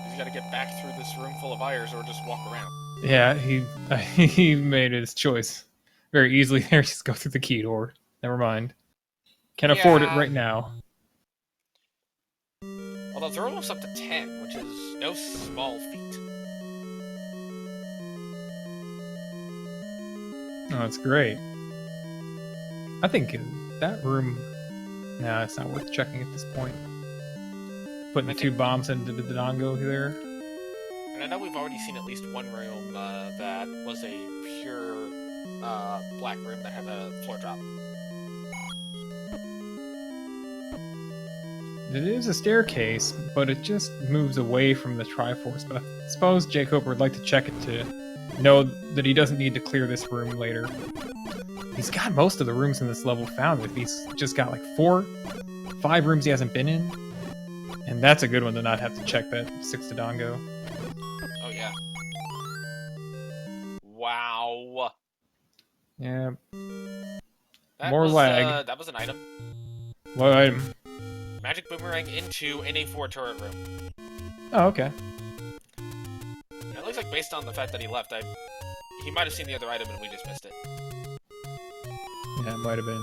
He's got to get back through this room full of wires or just walk around. Yeah, he made his choice very easily there. Just go through the key door. Never mind. Can afford it right now. Although Thirwolf's up to 10, which is no small feat. Oh, it's great. I think that room... Nah, it's not worth checking at this point. Putting the 2 bombs into the Dodongo there. And I know we've already seen at least one room that was a pure black room that had a floor drop. It is a staircase, but it just moves away from the Triforce. But I suppose jkoper would like to check it to know that he doesn't need to clear this room later. He's got most of the rooms in this level found. If he's just got like 5 rooms he hasn't been in. And that's a good one to not have to check that 6 Dodongo. Oh, yeah. Wow. Yeah. More lag. That was an item. What item? Magic boomerang into an A4 turret room. Oh, okay. And it looks like based on the fact that he left, he might have seen the other item and we just missed it. Yeah, it might have been.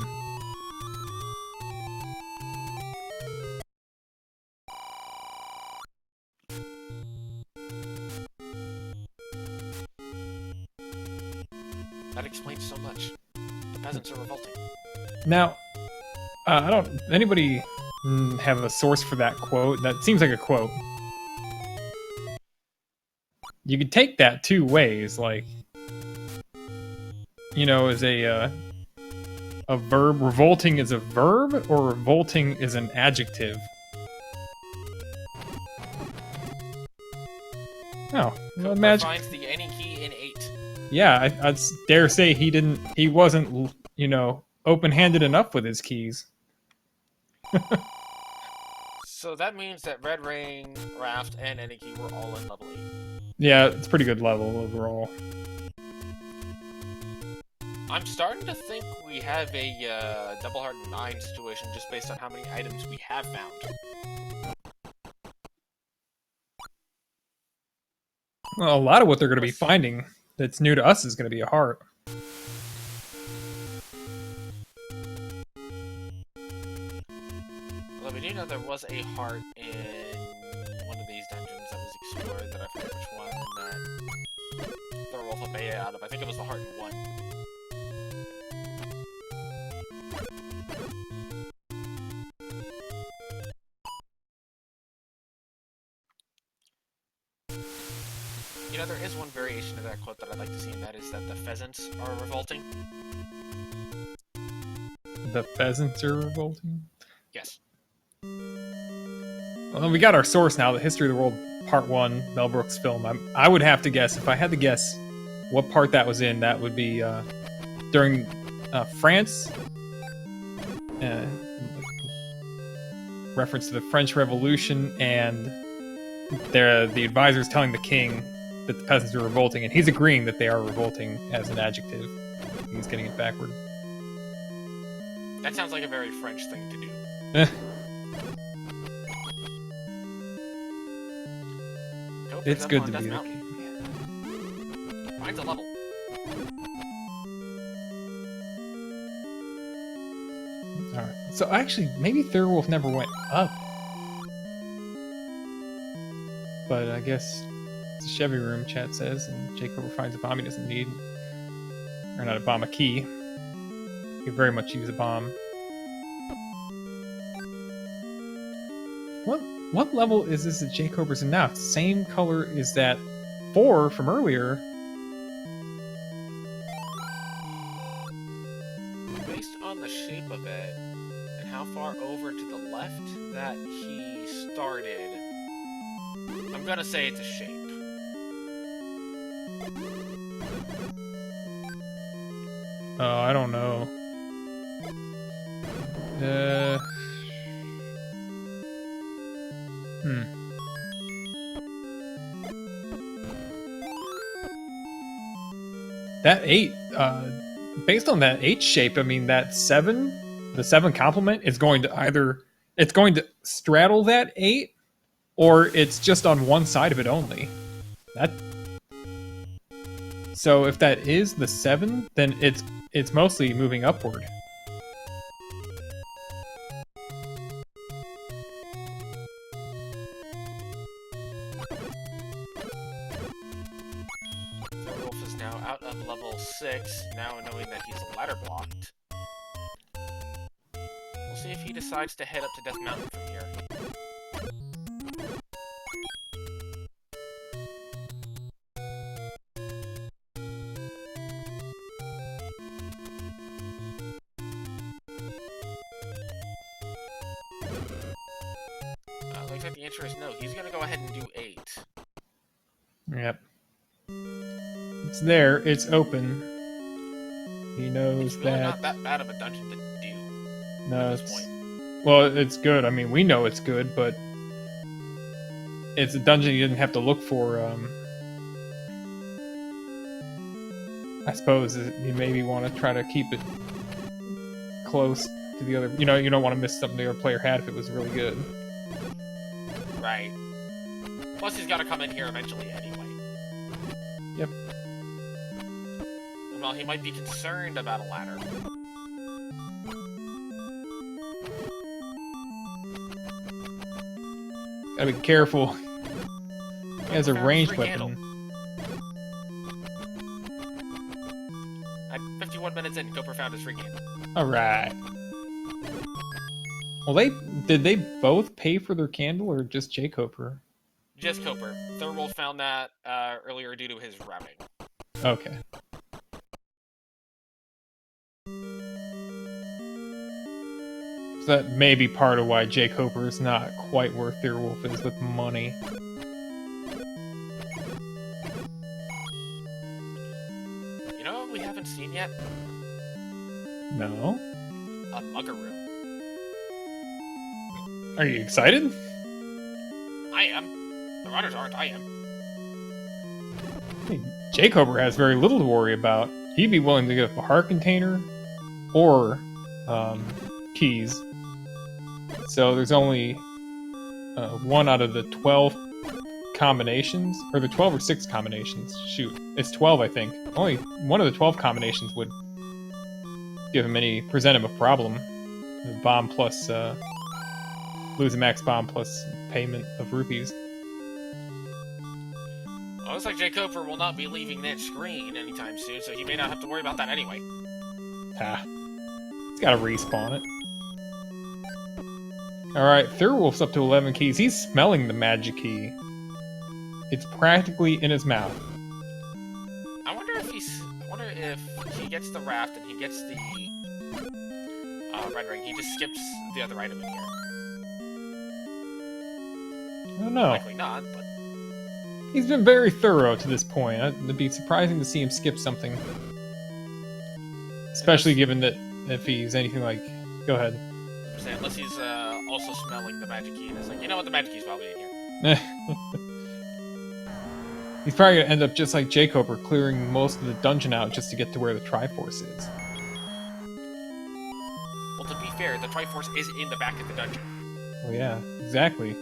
That explains so much. The peasants are revolting. Now, I don't... Anybody have a source for that quote? That seems like a quote. You could take that 2 ways, like... You know, as a verb. Revolting is a verb, or revolting is an adjective? Oh, well, magic finds the any key in 8. Yeah, I'd dare say he wasn't, you know, open-handed enough with his keys. So that means that Red Ring, Raft, and any key were all in level 8. Yeah, it's a pretty good level overall. I'm starting to think we have a Double Heart 9 situation just based on how many items we have found. Well, a lot of what they're going to be finding that's new to us is going to be a heart. Although we do know there was a heart in one of these dungeons that was explored that I forget which one that Thirwolf obeyed out of. I think it was the heart in 1. You know, there is one variation of that quote that I'd like to see, and that is that the pheasants are revolting. The pheasants are revolting? Yes. Well, we got our source now, the History of the World Part 1, Mel Brooks film. I would have to guess, if I had to guess what part that was in, that would be during France. Reference to the French Revolution, and the advisors telling the king that the peasants are revolting, and he's agreeing that they are revolting as an adjective. He's getting it backward. That sounds like a very French thing to do. It's good to be the king. Mine's a level. Alright, so actually, maybe Thirwolf never went up. But I guess it's a Chevy room, chat says, and jkoper finds a bomb he doesn't need. Or not a bomb, a key. He could very much use a bomb. What level is this that jkoper's in now? It's the same color as that 4 from earlier. Based on the shape of it, and how far over to the left that he started, I'm gonna say it's a shape. Oh, I don't know. That 8, based on that 8 shape, I mean, that 7, the 7 complement is going to either, it's going to straddle that 8, or it's just on one side of it only. So if that is the 7, then it's mostly moving upward. Thirwolf is now out of level 6, now knowing that he's ladder blocked. We'll see if he decides to head up to Death Mountain from here. Looks like the answer is no. He's gonna go ahead and do 8. Yep. It's there. It's open. He knows It's really that. not that bad of a dungeon to do No, at this point. Well, it's good. I mean, we know it's good, but it's a dungeon you didn't have to look for. I suppose you maybe want to try to keep it close to the other. You know, you don't want to miss something the other player had if it was really good. Right. Plus, he's got to come in here eventually anyway. Yep. Well, he might be concerned about a ladder. Gotta be careful. He has a ranged Free weapon. candle. At 51 minutes in, Koper found his free candle. Alright. Well, did they both pay for their candle or just jkoper? Just Koper. Thirwolf found that earlier due to his routing. Okay. So that may be part of why jkoper is not quite where Thirwolf is with money. You know what we haven't seen yet? No? A mugger room. Are you excited? I am. The runners aren't. I am. Hey, jkoper has very little to worry about. He'd be willing to give up a heart container or keys. So there's only 1 out of the 12 combinations, or the 12 or 6 combinations. Shoot, it's 12, I think. Only 1 of the 12 combinations would present him a problem. The bomb plus lose a max bomb plus payment of rupees. Well, looks like jkoper will not be leaving that screen anytime soon, so he may not have to worry about that anyway. Ah, he's got to respawn it. Alright, Thirwolf's up to 11 keys. He's smelling the magic key. It's practically in his mouth. I wonder if he gets the raft and he gets the red ring, he just skips the other item in here. I don't know. Likely not, but He's been very thorough to this point. It'd be surprising to see him skip something. Especially given that if he's anything like... Go ahead. unless he's also smelling the magic key and is like, you know what, the magic key's probably in here. He's probably gonna end up just like jkoper, clearing most of the dungeon out just to get to where the Triforce is. Well, to be fair, the Triforce is in the back of the dungeon. Oh yeah, exactly.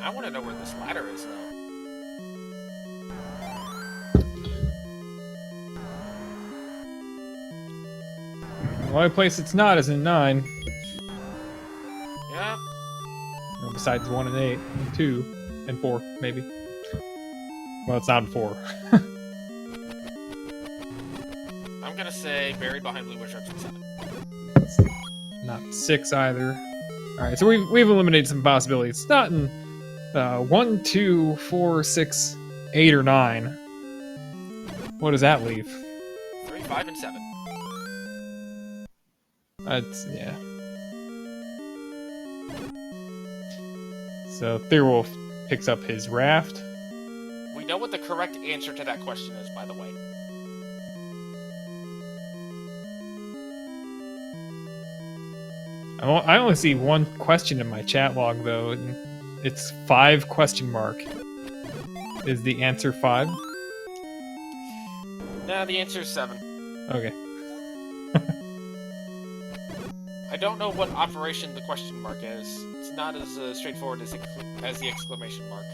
I want to know where this ladder is, though. The only place it's not is in 9. Yeah. Well, besides 1 and 8, and 2, and 4, maybe. Well, it's not in 4. I'm gonna say buried behind blue witch in 7. Not 6 either. Alright, so we've eliminated some possibilities. It's not in 1, 2, 4, 6, 8, or 9. What does that leave? 3, 5, and 7. That's, yeah. So Thirwolf picks up his raft. We know what the correct answer to that question is, by the way. I only see one question in my chat log, though. And it's 5 question mark. Is the answer 5? Nah, the answer is 7. Okay. I don't know what operation the question mark is. It's not as straightforward as the exclamation mark.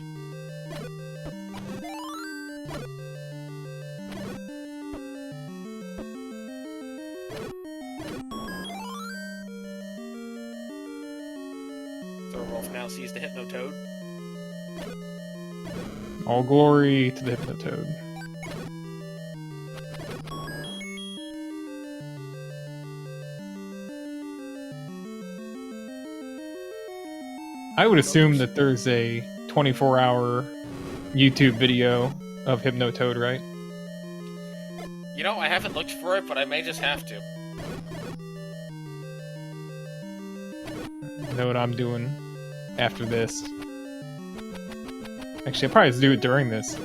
Thirwolf now sees the Hypnotoad. All glory to the Hypnotoad. I would assume that there's a 24-hour YouTube video of Hypnotoad, right? You know, I haven't looked for it, but I may just have to. I know what I'm doing after this. Actually, I'll probably just do it during this.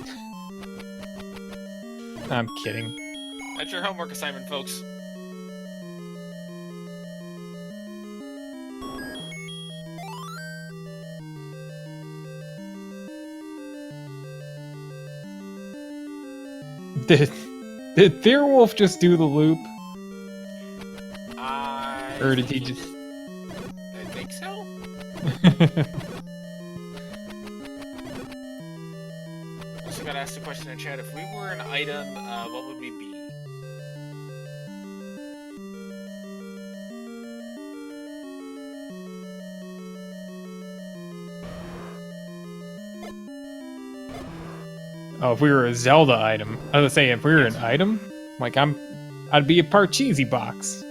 I'm kidding. That's your homework assignment, folks. Did Thirwolf just do the loop? Or did he just... I think so. Also got asked a question in chat. If we were an item, what would we be? Oh, if we were a Zelda item. I was gonna say, if we were an item, like I'd be a Parcheesi box.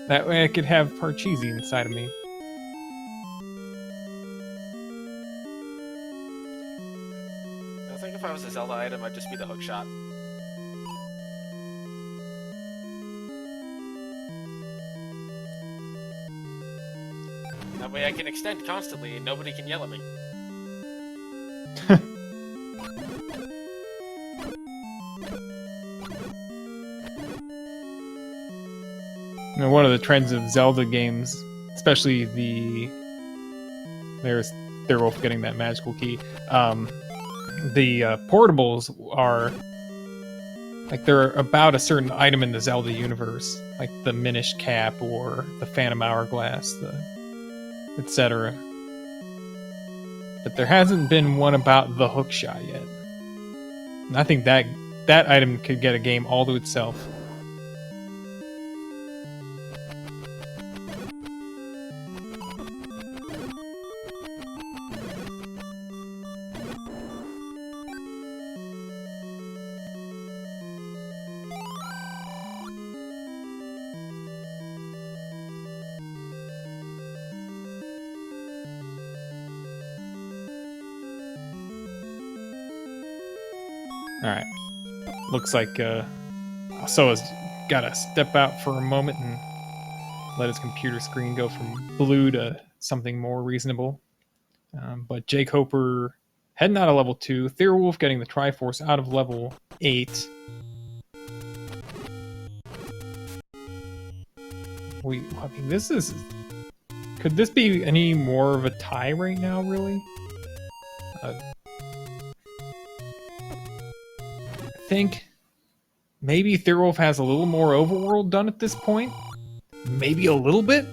That way I could have Parcheesi inside of me. I think if I was a Zelda item, I'd just be the hookshot. That way I can extend constantly and nobody can yell at me. You know, one of the trends of Zelda games, especially there's Thirwolf getting that magical key. The portables are like they're about a certain item in the Zelda universe, like the Minish Cap or the Phantom Hourglass, etc. But there hasn't been one about the hookshot yet. And I think that item could get a game all to itself. Alright. Looks like Soa's gotta step out for a moment and let his computer screen go from blue to something more reasonable. But jkoper heading out of level 2. Thirwolf getting the Triforce out of level 8. I mean, this is... Could this be any more of a tie right now, really? I think maybe Thirwolf has a little more overworld done at this point. Maybe a little bit.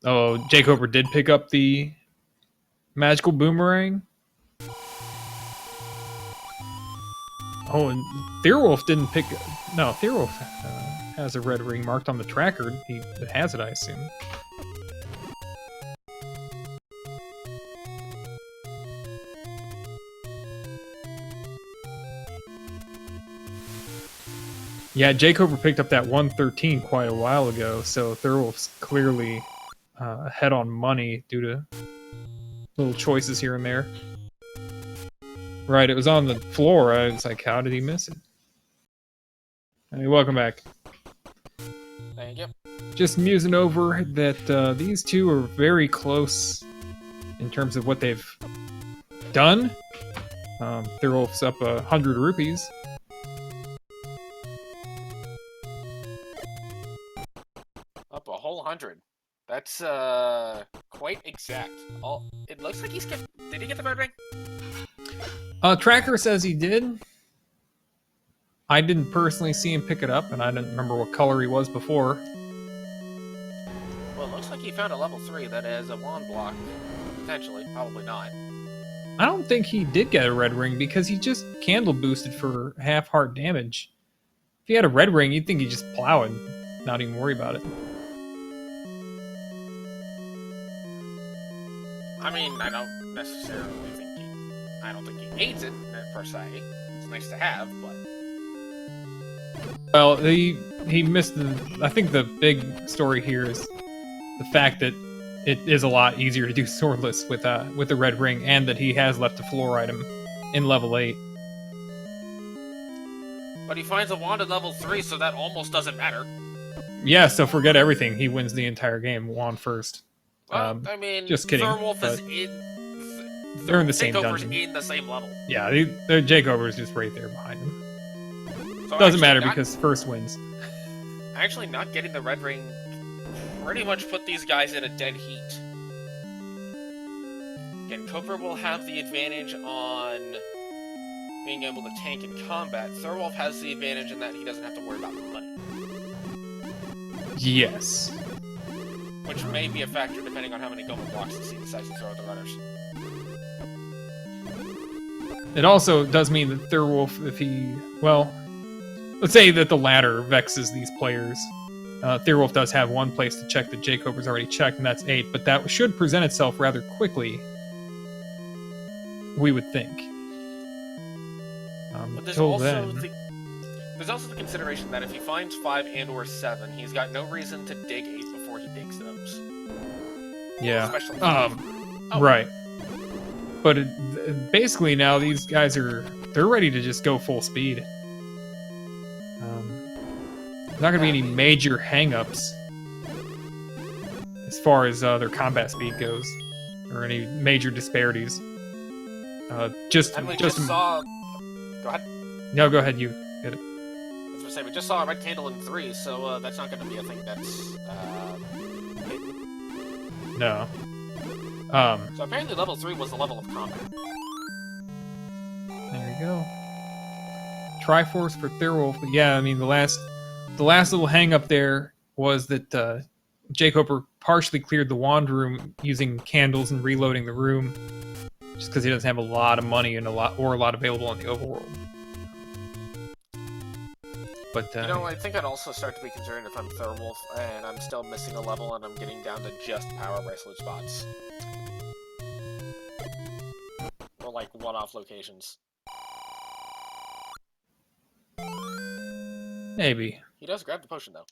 Oh, jkoper did pick up the magical boomerang. Oh, and Thirwolf didn't pick... No, Thirwolf has a red ring marked on the tracker. He has it, I assume. Yeah, jkoper picked up that 113 quite a while ago, so Thirwolf's clearly ahead on money due to little choices here and there. Right, it was on the floor. I was like, how did he miss it? Hey, welcome back. Thank you. Just musing over that these two are very close in terms of what they've done. Thirwolf's up 100 rupees. Up a whole 100. That's quite exact. It looks like did he get the red ring? Tracker says he did. I didn't personally see him pick it up, and I didn't remember what color he was before. Well, it looks like he found a level 3 that has a wand block. Potentially, probably not. I don't think he did get a red ring because he just candle boosted for half heart damage. If he had a red ring, you'd think he'd just plow it and not even worry about it. I mean, I don't necessarily think I don't think he hates it per se. It's nice to have, but Well, he missed the. I think the big story here is the fact that it is a lot easier to do swordless with the red ring, and that he has left a floor item in level 8. But he finds a wand at level 3, so that almost doesn't matter. Yeah, so forget everything. He wins the entire game. Wand first. Well, I mean, just kidding. Thirwolf is they're in the same jkoper's dungeon. in the same level. Yeah, the jkoper is just right there behind him. So Doesn't matter because first wins. Actually, not getting the red ring pretty much put these guys in a dead heat. Again, Koper will have the advantage on being able to tank in combat. Thirwolf has the advantage in that he doesn't have to worry about money. Yes. Which may be a factor depending on how many goblin blocks he decides to throw at the runners. It also does mean that Thirwolf, if he... Well, let's say that the latter vexes these players. Thirwolf does have one place to check that jkoper's already checked, and that's 8, but that should present itself rather quickly, we would think. But there's Till also then... there's also the consideration that if he finds 5 and or 7, he's got no reason to dig 8 before he digs those. Yeah. Especially Right. But basically now these guys they're ready to just go full speed. There's not going to be any major hang-ups as far as their combat speed goes, or any major disparities. And we just saw... Go ahead. No, go ahead, you get it. I was going to say, we just saw a red candle in 3, so that's not going to be a thing that's hidden. No. So apparently level 3 was the level of combat. There you go. Triforce for Thirwolf, but yeah, I mean the last little hang up there was that jkoper partially cleared the wand room using candles and reloading the room, just because he doesn't have a lot of money and a lot available in the overworld. But you know, I think I'd also start to be concerned if I'm Thirwolf and I'm still missing a level and I'm getting down to just power bracelet spots. Or like one-off locations. maybe. He does grab the potion, though.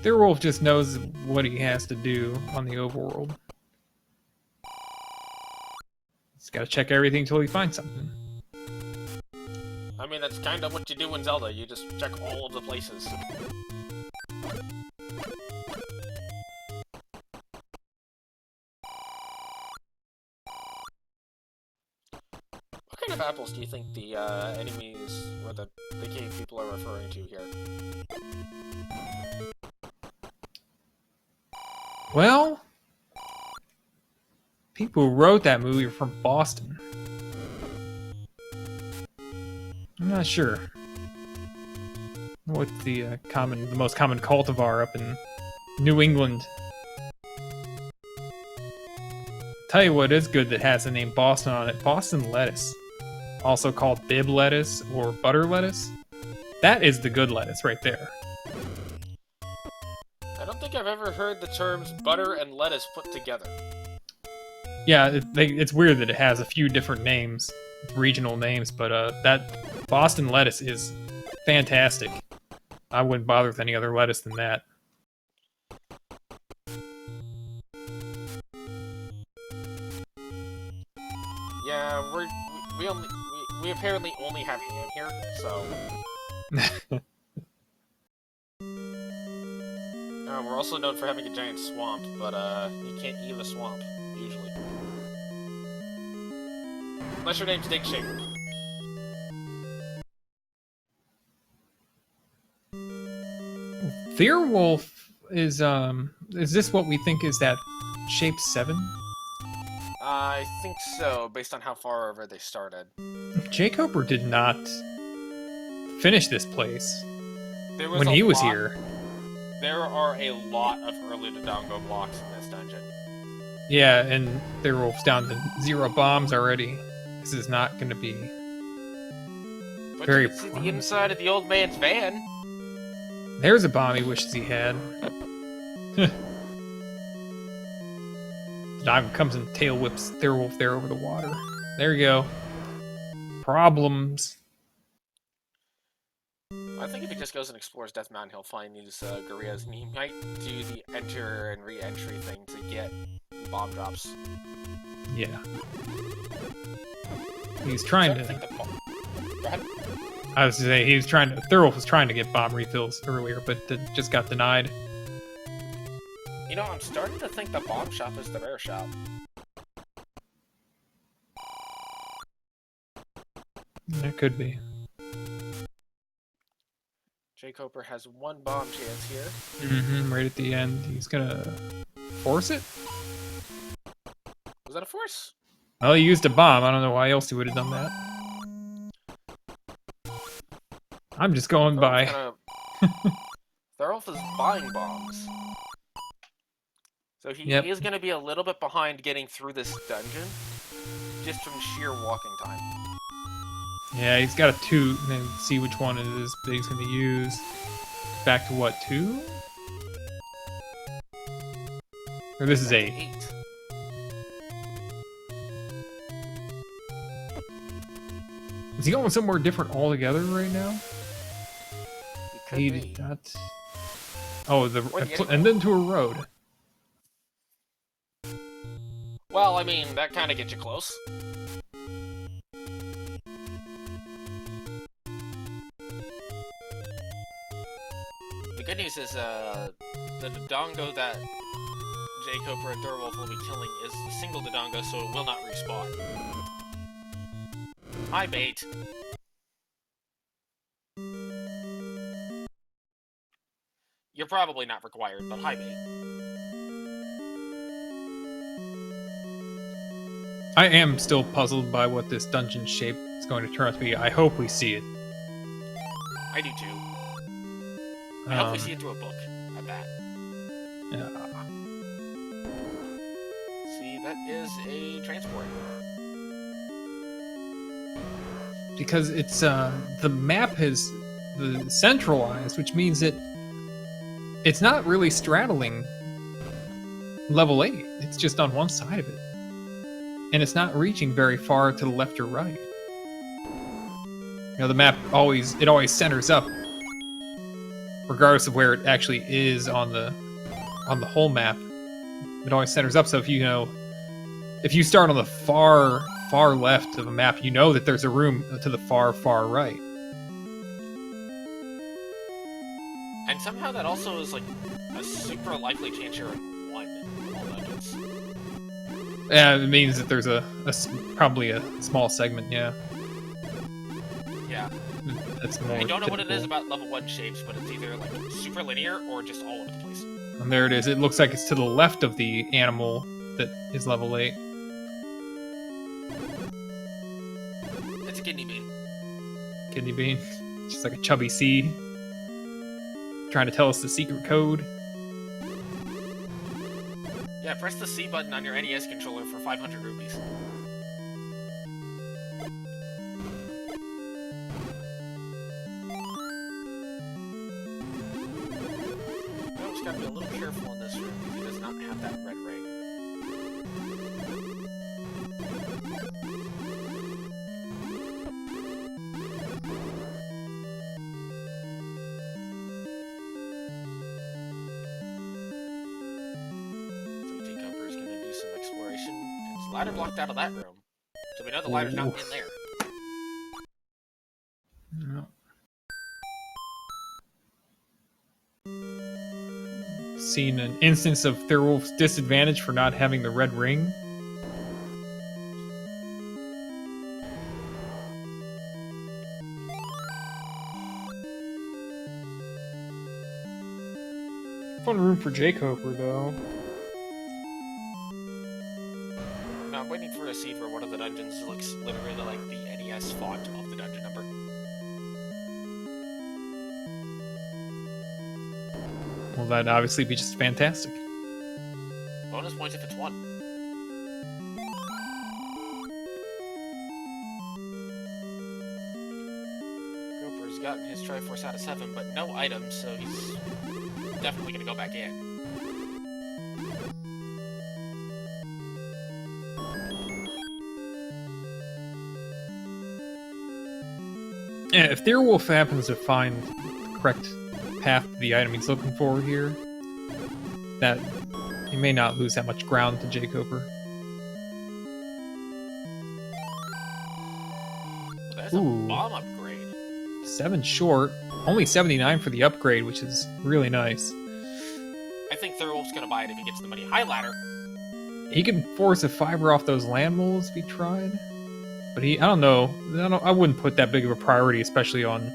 Thirwolf just knows what he has to do on the overworld. He's got to check everything till he finds something. I mean, that's kind of what you do in Zelda. You just check all of the places. What kind of apples do you think the enemies, or the cave people are referring to here? Well, people who wrote that movie are from Boston. I'm not sure what the most common cultivar up in New England. Tell you what is good that has the name Boston on it: Boston lettuce, also called bib lettuce or butter lettuce. That is the good lettuce right there. I don't think I've ever heard the terms butter and lettuce put together. Yeah, it's weird that it has a few different names, regional names, but that Boston lettuce is fantastic. I wouldn't bother with any other lettuce than that. Yeah, we apparently only have ham here, so. We're also known for having a giant swamp, but you can't eat a swamp usually, unless your name's Dig Shaper. Thirwolf is this what we think is that shape 7? I think so, based on how far over they started. Jkoper did not finish this place There was when a he was lot- here. There are a lot of early Dodongo blocks in this dungeon. Yeah, and Thirwolf's down to 0 bombs already. This is not going to be But very you can see the promising. inside of the old man's van. There's a bomb he wishes he had. The dive comes and tail whips Thirwolf there over the water. There you go. Problems. I think if he just goes and explores Death Mountain, he'll find these gorillas, and he might do the enter and re-entry thing to get bomb drops. Yeah. He's trying So I to. think Go ahead. I was to say he was trying to. Thirwolf was trying to get bomb refills earlier, but just got denied. You know, I'm starting to think the bomb shop is the rare shop. It could be. jkoper has 1 bomb chance here. Right at the end, he's gonna force it. Was that a force? Well, he used a bomb. I don't know why else he would have done that. I'm just going by. Thirwolf is buying bombs. So he is going to be a little bit behind getting through this dungeon, just from sheer walking time. Yeah, he's got a 2, and then see which one it is that he's going to use. Back to what, 2? Or this is 8. 8. Is he going somewhere different altogether right now? He could He be. did not. Oh, and then to a road. Well, I mean, that kind of gets you close. The good news is, the Dodongo that jkoper and Thirwolf will be killing is a single Dodongo, so it will not respawn. Hi, bait. You're probably not required, but hi, bait. I am still puzzled by what this dungeon shape is going to turn out to be. I hope we see it. I do too. I hope we see it through a book. At that. Yeah. See, that is a transport. Because it's the map is the centralized, which means it's not really straddling level 8. It's just on one side of it. And it's not reaching very far to the left or right. You know, the map always centers up, regardless of where it actually is on the whole map. It always centers up. So if if you start on the far left of a map, you know that there's a room to the far right. And somehow that also is like a super likely chance you're in 1 of all dungeons. Yeah, it means that there's probably a small segment. Yeah. Yeah. That's more. I don't know what it is typical. about level 1 shapes, but it's either like super linear or just all over the place. And there it is. It looks like it's to the left of the animal that is level 8. It's a kidney bean. Kidney bean. Just like a chubby seed. Trying to tell us the secret code. Yeah, press the C button on your NES controller for 500 rupees. You just gotta be a little careful in this room because he does not have that red ring. So jkoper is gonna do some exploration, and it's ladder blocked out of that room. So we know the ladder's not in there. No. Seen an instance of Thirwolf's disadvantage for not having the red ring. Fun room for jkoper, though. Now, when looking for a seed where one of the dungeons looks literally like the NES font of the dungeon number. Well, that'd obviously be just fantastic. Bonus points if it's 1. Goper's gotten his Triforce out of 7, but no items, so he's definitely gonna go back in. Yeah, if Thirwolf happens to find the correct path to the item he's looking for here, that he may not lose that much ground to jkoper. That's a bomb upgrade. 7 short. Only 79 for the upgrade, which is really nice. I think Thirwolf's gonna buy it if he gets the money. High ladder. He can force a fiber off those land moles if he tried. But I don't know. I wouldn't put that big of a priority, especially on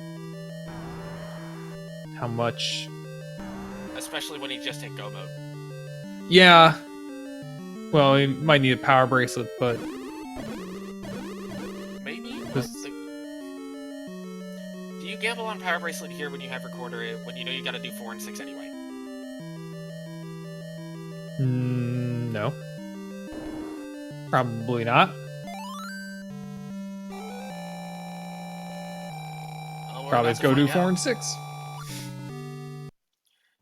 how much. Especially when he just hit go mode. Yeah. Well, he might need a power bracelet, but maybe. Do you gamble on power bracelet here when you have recorder when you know you gotta do 4 and 6 anyway? No. Probably not. Probably let's go do 4 and 6.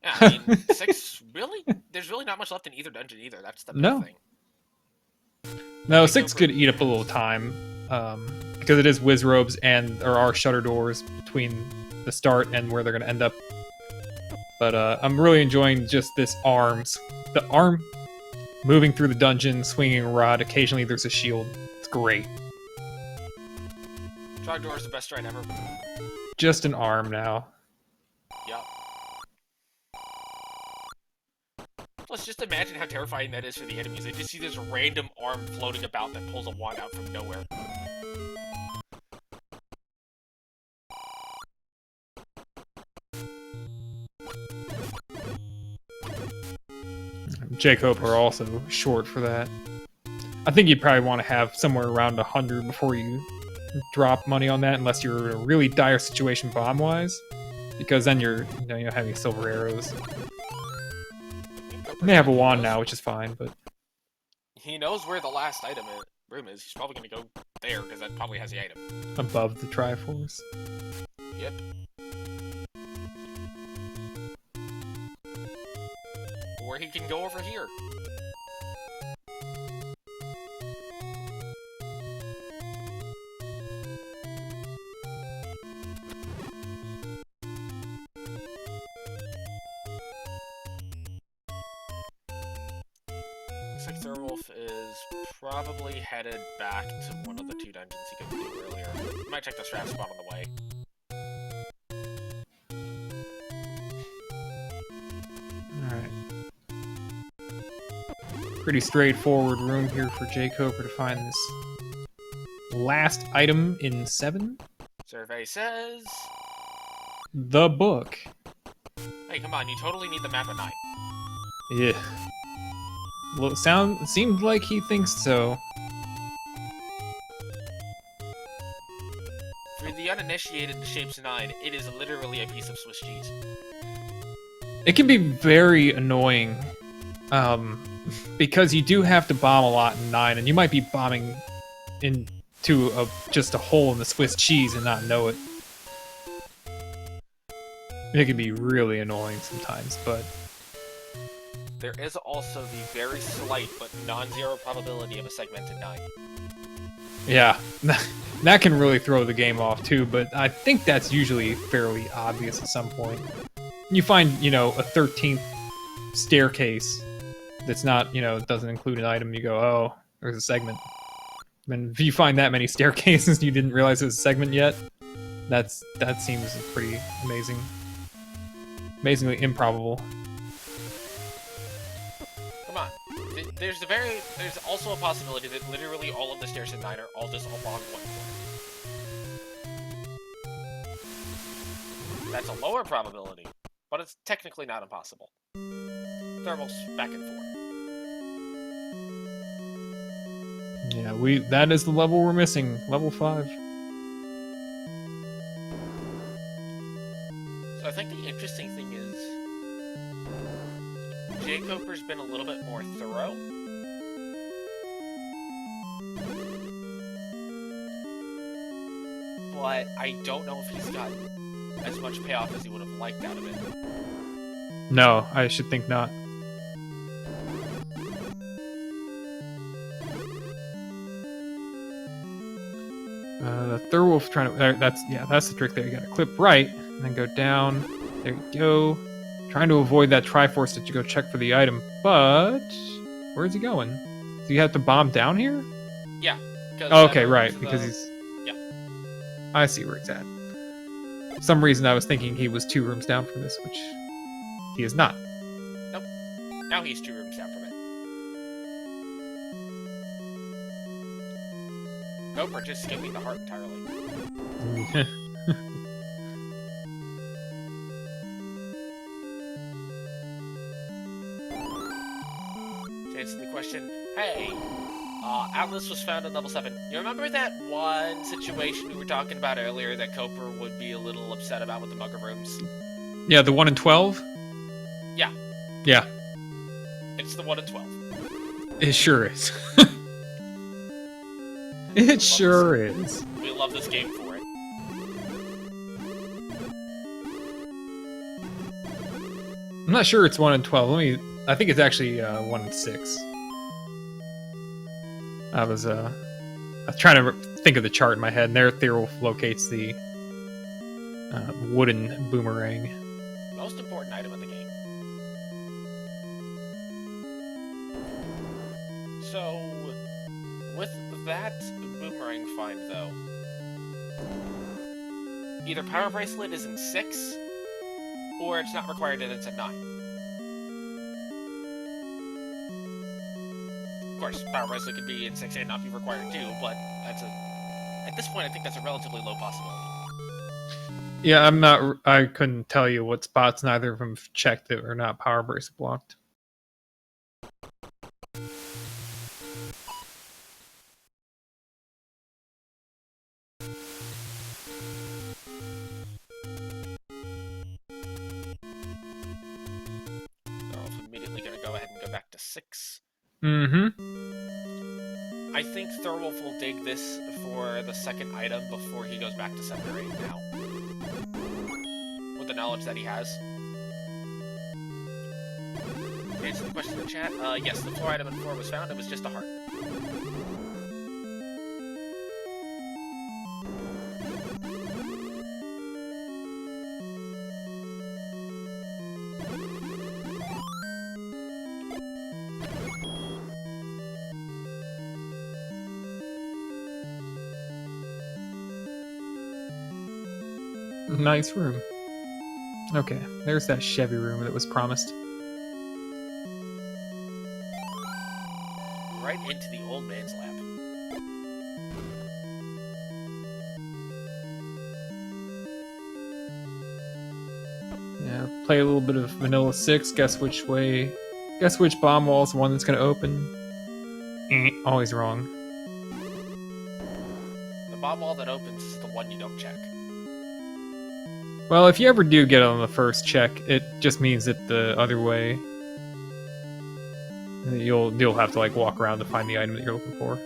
Yeah, I mean, 6, really? There's really not much left in either dungeon either. That's the big thing. No, 6 could eat up a little time. Because it is Wizrobes and there are shutter doors between the start and where they're going to end up. But I'm really enjoying just this arms. The arm moving through the dungeon, swinging a rod. Occasionally there's a shield. It's great. Trogdor is the best ride ever. Just an arm now. Yup. Plus, just imagine how terrifying that is for the enemies. They just see this random arm floating about that pulls a wand out from nowhere. jkoper also short for that. I think you'd probably want to have somewhere around 100 before you drop money on that, unless you're in a really dire situation bomb-wise, because then you're having silver arrows. They have a wand now, which is fine, but he knows where the last room is. He's probably gonna go there because that probably has the item above the Triforce. Yep. Or he can go over here. Looks like Thirwolf is probably headed back to one of the 2 dungeons he could do earlier. He might check the strap spot on the way. Alright. Pretty straightforward room here for jkoper to find this last item in 7. Survey says... the book. Hey, come on, you totally need the map at 9. Yeah. Well, seemed like he thinks so. For the uninitiated to Shapes 9, it is literally a piece of Swiss cheese. It can be very annoying, because you do have to bomb a lot in 9, and you might be bombing into just a hole in the Swiss cheese and not know it. It can be really annoying sometimes, but... there is also the very slight but non-zero probability of a segmented 9. Yeah, that can really throw the game off too, but I think that's usually fairly obvious at some point. You find, a 13th staircase that's not, doesn't include an item, you go, oh, there's a segment. And if you find that many staircases you didn't realize it was a segment yet, that seems pretty amazing. Amazingly improbable. Come on. There's also a possibility that literally all of the stairs in 9 are all just along one corner. That's a lower probability, but it's technically not impossible. Thirwolf's back and forth. Yeah, that is the level we're missing. Level 5. So I think the interesting thing is jkoper's been a little bit more thorough. But I don't know if he's gotten as much payoff as he would have liked out of it. No, I should think not. The Thirwolf trying to... that's the trick there. You gotta clip right, and then go down. There you go. Trying to avoid that Triforce that you go check for the item, but... Where's he going? Do you have to bomb down here? Yeah. Oh, okay, right, because he's... Yeah. I see where he's at. For some reason I was thinking he was 2 rooms down from this, which he is not. Nope. Now he's 2 rooms down from it. Jkoper just skipping the heart entirely. To answer the question, hey, Atlas was found at level 7. You remember that one situation we were talking about earlier that Jkoper would be a little upset about with the Mugger rooms? Yeah, the 1 in 12? Yeah. Yeah. It's the 1 in 12. It sure is. It sure is. We love this game for it. I'm not sure it's 1 in 12. I think it's actually 1 in 6. I was trying to think of the chart in my head, and there Thirwolf locates the wooden boomerang. Most important item in the game. So, with that boomerang find, though, either Power Bracelet is in 6, or it's not required and it's at 9. Of course, Power Bracelet could be in 6 and not be required too, but at this point I think that's a relatively low possibility. Yeah, I couldn't tell you what spots neither of them checked that are not Power Bracelet blocked. Immediately going to go ahead and go back to 6. Mm-hmm. I think Thirwolf will dig this for the second item before he goes back to 7 or 8 now. With the knowledge that he has. To answer the question in the chat, yes, the floor item in 4 was found. It was just a heart. Nice room. Okay, there's that Chevy room that was promised. Right into the old man's lap. Yeah, play a little bit of Vanilla 6, guess which bomb wall is the one that's gonna open. Always wrong. The bomb wall that opens is the one you don't check. Well, if you ever do get it on the first check, it just means that the other way, you'll have to like walk around to find the item that you're looking for.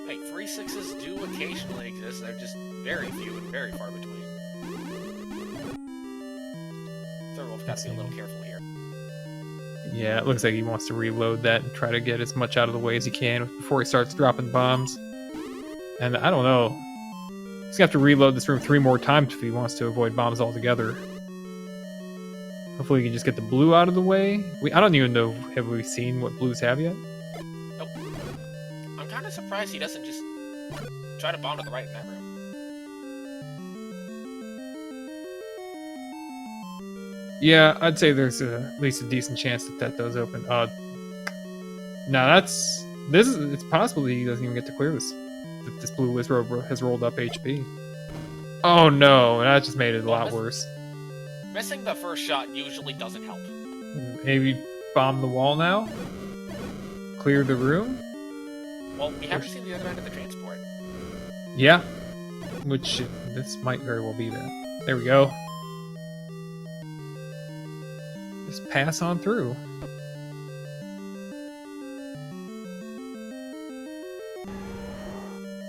Hey, 3 6s do occasionally exist. They're just very few and very far between. Thirwolf got to be a little careful here. Yeah, it looks like he wants to reload that and try to get as much out of the way as he can before he starts dropping bombs. And I don't know. He's gonna have to reload this room 3 more times if he wants to avoid bombs altogether. Hopefully we can just get the blue out of the way. I don't even know, have we seen what blues have yet? Nope. I'm kind of surprised he doesn't just try to bomb to the right in that room. Yeah, I'd say there's at least a decent chance that does open. Now it's possible that he doesn't even get to clear this. That this blue wizard has rolled up HP. Oh no, that just made it a lot worse. Missing the first shot usually doesn't help. Maybe bomb the wall now? clear the room? Well, we haven't seen the other end of the transport. Yeah. Which, this might very well be that. There we go. Just pass on through.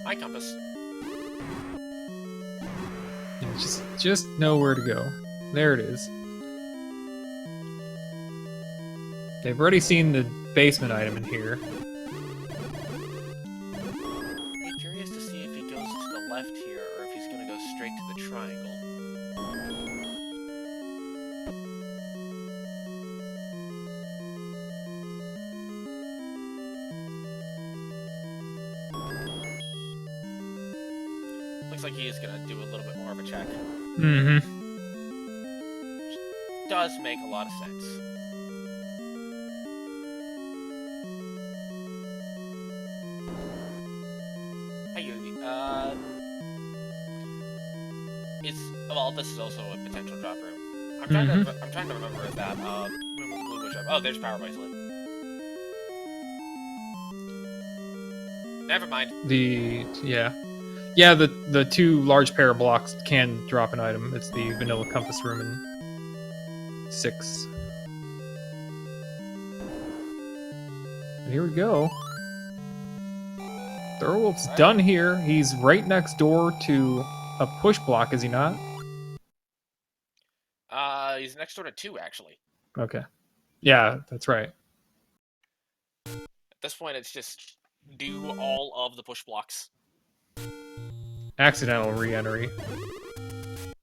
My compass. Yeah, just know where to go. There it is. They've already seen the basement item in here. I'm curious to see if he goes to the left here, or if he's going to go straight to the triangle. Looks like he is going to do a little bit more of a check. Mm-hmm. Which does make a lot of sense. Well, this is also a potential drop room. I'm trying to remember if that room with the blue bush up. Oh, there's power bracelet. Never mind. The two large pair of blocks can drop an item. It's the vanilla compass room in 6. And here we go. Thirwolf's done here. He's right next door to a push block, is he not? He's next door to 2, actually. Okay. Yeah, that's right. At this point, it's just do all of the push blocks. Accidental re-entry.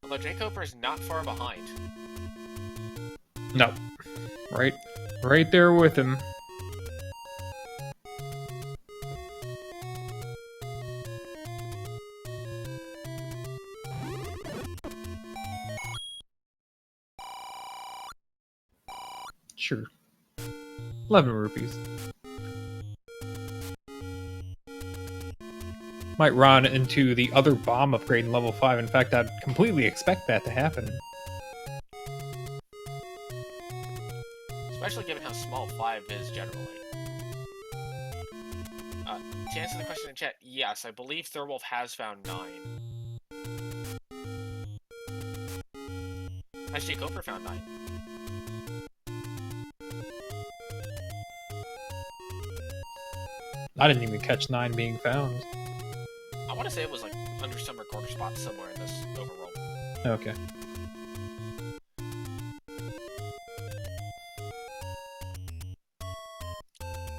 Although jkoper is not far behind. No. Right there with him. Sure. 11 rupees. Might run into the other bomb upgrade in level 5. In fact, I'd completely expect that to happen. Especially given how small 5 is generally. To answer the question in chat, yes, I believe Thirwolf has found 9. Has jkoper found 9? I didn't even catch 9 being found. I want to say it was like under some recorder spots somewhere in this overworld. Okay.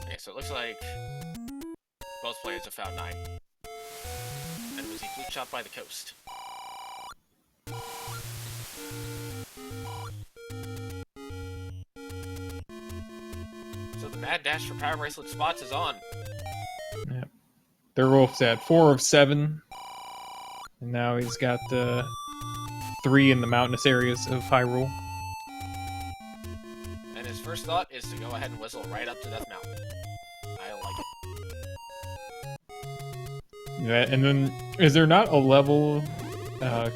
Okay, so it looks like both players have found 9. And was he flute shot by the coast? So the mad dash for power bracelet spots is on. Yep. Thirwolf's at 4 of 7. And now he's got 3 in the mountainous areas of Hyrule. And his first thought is to go ahead and whistle right up to Death Mountain. I like it. Yeah, and then, is there not a level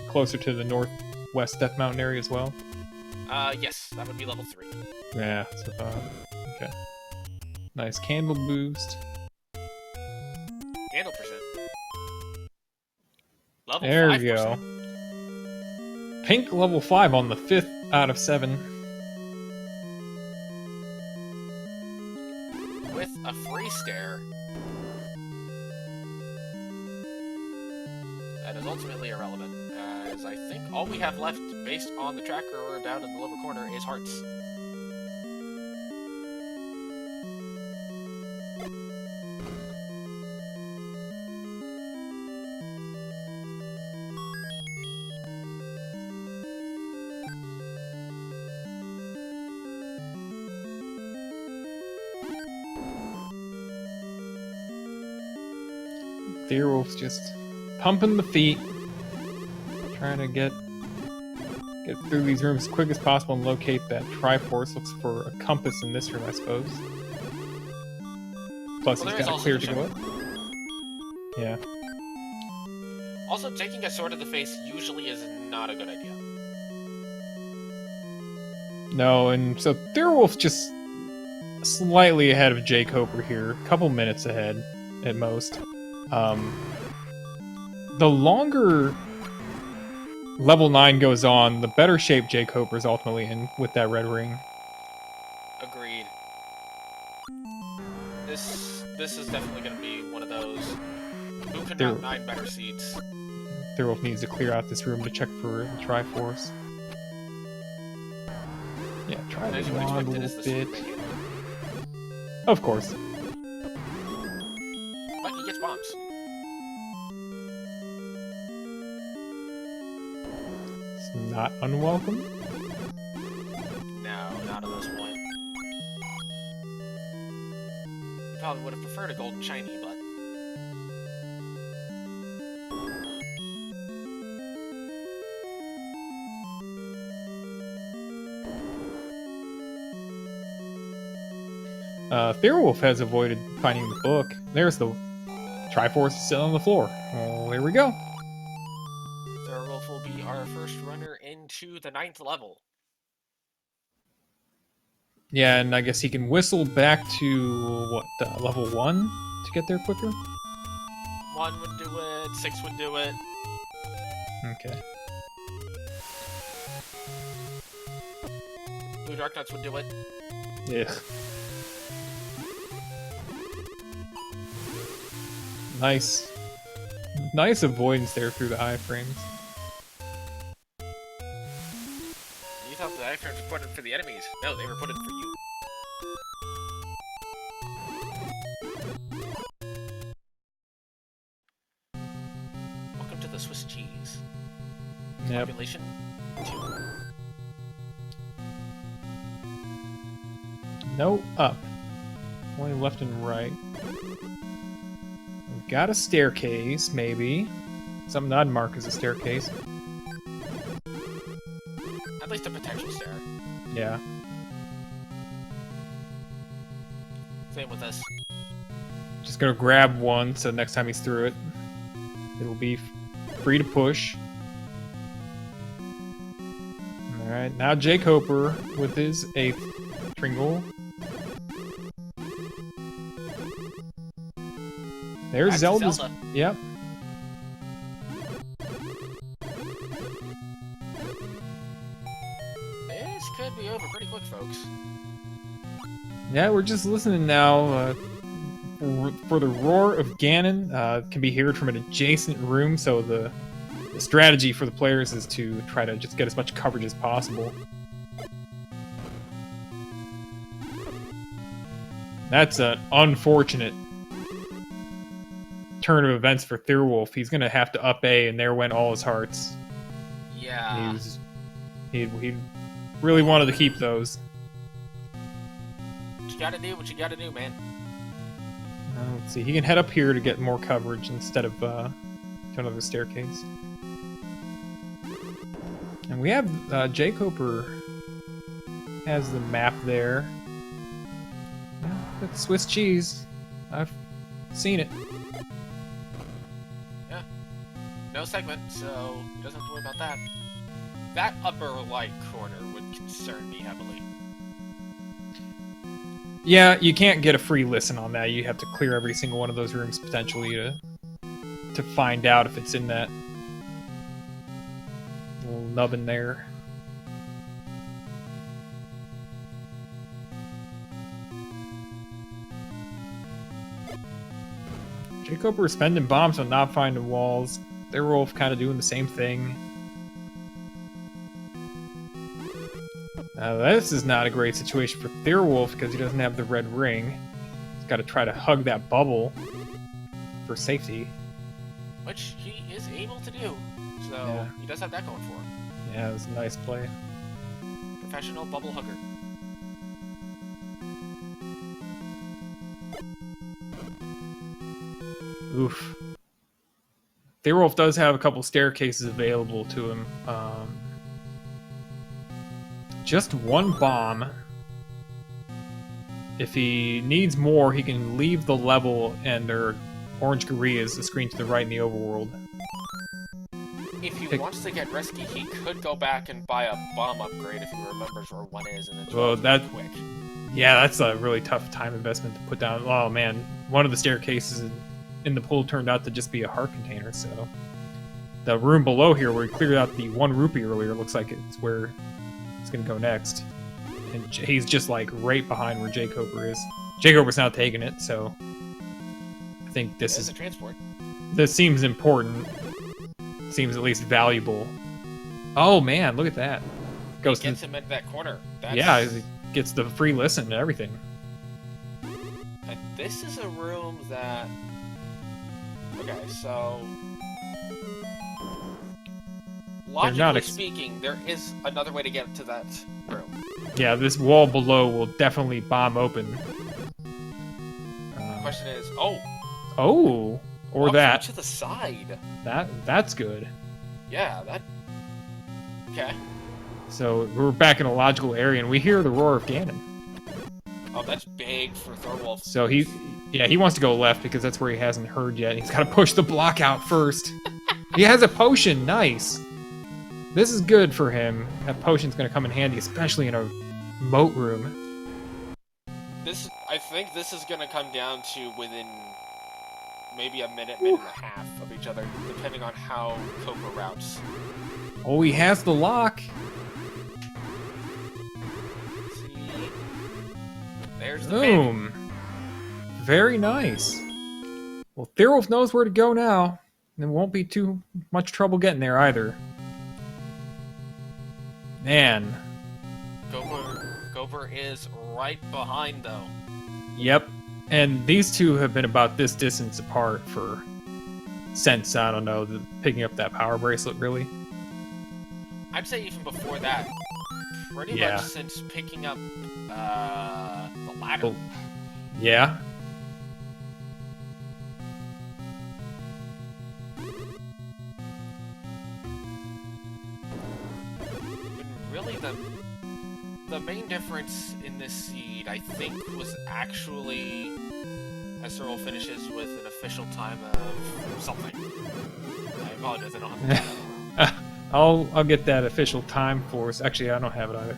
closer to the northwest Death Mountain area as well? Yes, that would be level 3. Yeah, that's what I thought. Okay. Nice candle boost. Candle percent. Level There 5%. we go. Pink level 5 on the 5th out of 7. With a free stare. That is ultimately irrelevant, as I think all we have left based on the tracker down in the lower corner is hearts. Thirwolf's just pumping the feet, trying to get through these rooms as quick as possible and locate that Triforce. Looks for a compass in this room, I suppose. Plus, Well, he's got a clear to go up. Yeah. Also, taking a sword to the face usually is not a good idea. No, and so Thirwolf just slightly ahead of jkoper here, a couple minutes ahead at most. The longer level 9 goes on, the better shape jkoper is ultimately in with that red ring. Agreed. This is definitely going to be one of those. Who could have 9 better seeds? Thirwolf needs to clear out this room to check for the Triforce. Yeah, try to wand a little bit. Of course. But he gets bombs. It's not unwelcome. No, not at this point. Probably would have preferred a golden shiny, but... Thirwolf has avoided finding the book. There's the Triforce still on the floor. Well, there we go. Thirwolf will be our first runner into the 9th level. Yeah, and I guess he can whistle back to, what, level 1 to get there quicker? 1 would do it, 6 would do it. Okay. Blue Dark Nuts would do it. Yeah. Nice. Nice avoidance there through the iframes. You thought the iframes were put in for the enemies. No, they were put in for you. Welcome to the Swiss cheese. Yep. Population 2. No up. Only left and right. We've got a staircase, maybe. Something I'd mark as a staircase. At least a potential stair. Yeah. Same with this. Just gonna grab one, so next time he's through it, it'll be free to push. Alright, now jkoper with his 8th Tringle. There's Zelda's. Zelda. Yep. This could be over pretty quick, folks. Yeah, we're just listening now for the roar of Ganon. Can be heard from an adjacent room, so the strategy for the players is to try to just get as much coverage as possible. That's an unfortunate turn of events for Thirwolf. He's gonna have to up A, and there went all his hearts. Yeah. He really wanted to keep those. What you gotta do, what you gotta do, man. Let's see. He can head up here to get more coverage instead of to another staircase. And we have jkoper has the map there. Yeah, that's Swiss cheese. I've seen it. Yeah. No segment, so he doesn't have to worry about that. That upper right corner would concern me heavily. Yeah, you can't get a free listen on that. You have to clear every single one of those rooms potentially to find out if it's in that little nubbin there. jkoper is spending bombs on not finding walls. Thirwolf kind of doing the same thing. Now this is not a great situation for Thirwolf because he doesn't have the red ring. He's got to try to hug that bubble for safety. Which he is able to do. So Yeah. he does have that going for him. Yeah, it was a nice play. Professional bubble hugger. Oof. Thirwolf does have a couple staircases available to him. Just one bomb. If he needs more, he can leave the level and their orange Gurias, the screen to the right in the overworld. If he wants to get risky, he could go back and buy a bomb upgrade if he remembers where one is, and it's Well, relatively quick. Yeah, that's a really tough time investment to put down. Oh man, one of the staircases in the pool turned out to just be a heart container, so... The room below here where we cleared out the 1 rupee earlier looks like it's where it's gonna go next. And he's just like right behind where jkoper is. jkoper's now taking it, so... I think this is... a transport. This seems important. Seems at least valuable. Oh man, look at that. Goes to... Gets him into that corner. That's... Yeah, he gets the free listen and everything. And this is a room that... Okay, so... Logically speaking, there is another way to get to that room. Yeah, this wall below will definitely bomb open. The question is, oh! Oh! Or that. To the side. That's good. Yeah, that... Okay. So, we're back in a logical area, and we hear the roar of Ganon. Oh, that's big for Thirwolf. So he wants to go left because that's where he hasn't heard yet. He's got to push the block out first. He has a potion, nice. This is good for him. That potion's going to come in handy, especially in a moat room. I think this is going to come down to within maybe a minute and a half of each other, depending on how Copa routes. Oh, he has the lock. See? There's the Boom. Very nice. Well, Thirwolf knows where to go now. And it won't be too much trouble getting there either. Man. Gopher is right behind, though. Yep. And these two have been about this distance apart since, I don't know, picking up that power bracelet, really. I'd say even before that. Pretty much since picking up the ladder. Oh. Yeah. Really, the main difference in this seed, I think, was actually as Thirwolf finishes with an official time of something. I apologize, I don't have that. I'll get that official time for us. Actually, I don't have it either.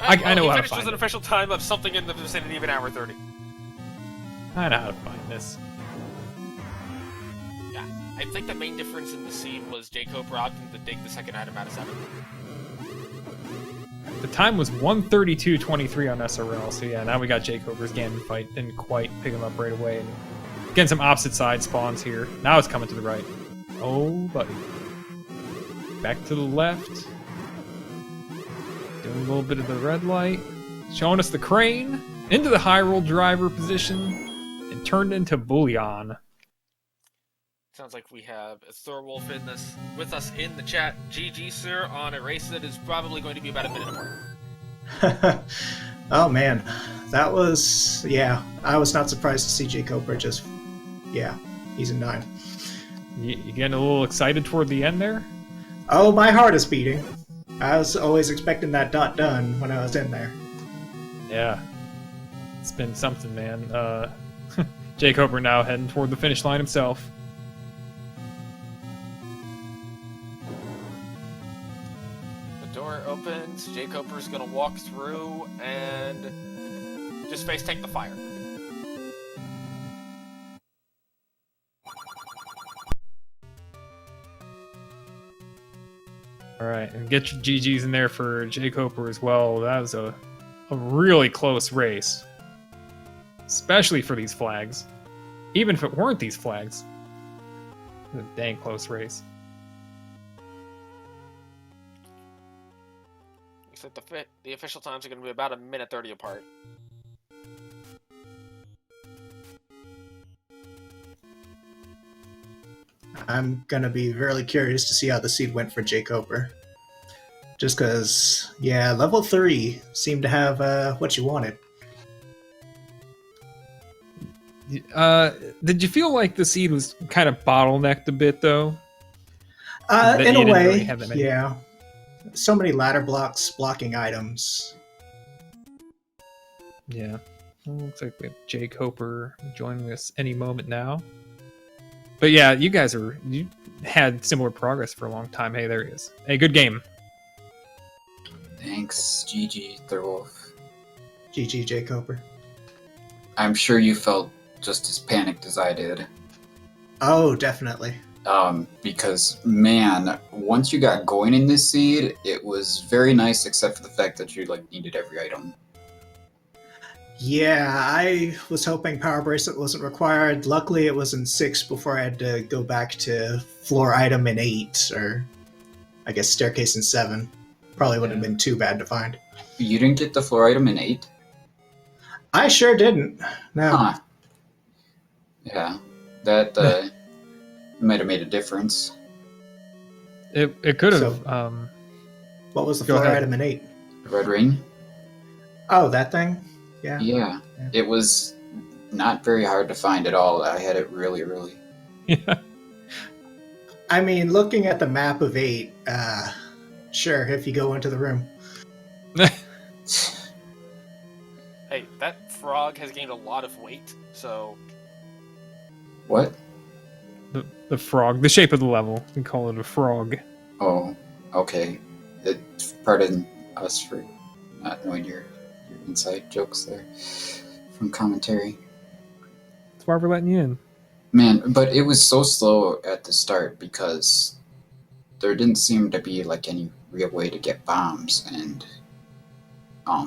I know how to find it. He finished with an official time of something in the vicinity of an hour 30. I know how to find this. Yeah, I think the main difference in the seed was jkoper opting to dig the second item out of 7. The time was 1:32:23 on SRL, so yeah, now we got jkoper's Ganon fight. Didn't quite pick him up right away. And getting some opposite side spawns here. Now it's coming to the right. Oh, buddy. Back to the left. Doing a little bit of the red light. Showing us the crane. Into the high roll driver position. And turned into bullion. Sounds like we have a Thirwolf with us in the chat. GG, sir, on a race that is probably going to be about a minute apart. Oh, man. That was... Yeah, I was not surprised to see jkoper just... Yeah, he's in 9. You getting a little excited toward the end there? Oh, my heart is beating. I was always expecting that dot done when I was in there. Yeah. It's been something, man. jkoper now heading toward the finish line himself. Door opens, jkoper's gonna walk through and just face tank the fire. Alright, and get your GGs in there for jkoper as well. That was a really close race. Especially for these flags. Even if it weren't these flags. It was a dang close race. Looks like the official times are going to be about a minute 30 apart. I'm gonna be really curious to see how the seed went for jkoper. Just because, yeah, level 3 seemed to have what you wanted. Did you feel like the seed was kind of bottlenecked a bit, though? In a way, yeah. So many ladder blocks blocking items. Yeah. Well, looks like we have jkoper joining us any moment now. But yeah, you had similar progress for a long time. Hey, there he is. Hey, good game. Thanks, GG, Thirwolf. GG, jkoper. I'm sure you felt just as panicked as I did. Oh, definitely. Because, man, once you got going in this seed, it was very nice, except for the fact that you, like, needed every item. Yeah, I was hoping Power Bracelet wasn't required. Luckily, it was in 6 before I had to go back to floor item in 8, or I guess staircase in 7. Probably wouldn't have been too bad to find. You didn't get the floor item in 8? I sure didn't. No. Huh. Yeah, that might have made a difference. It could have. So- What was the Go floor ahead. item in 8? The red ring? Oh, that thing? Yeah. Yeah. It was not very hard to find at all. I had it really early. Yeah. I mean, looking at the map of 8, sure, if you go into the room. Hey, that frog has gained a lot of weight, so What? The frog, the shape of the level. We call it a frog. Oh, okay. Pardon us for not knowing your inside jokes there from commentary. That's why we're letting you in. Man, but it was so slow at the start because there didn't seem to be like any real way to get bombs, and I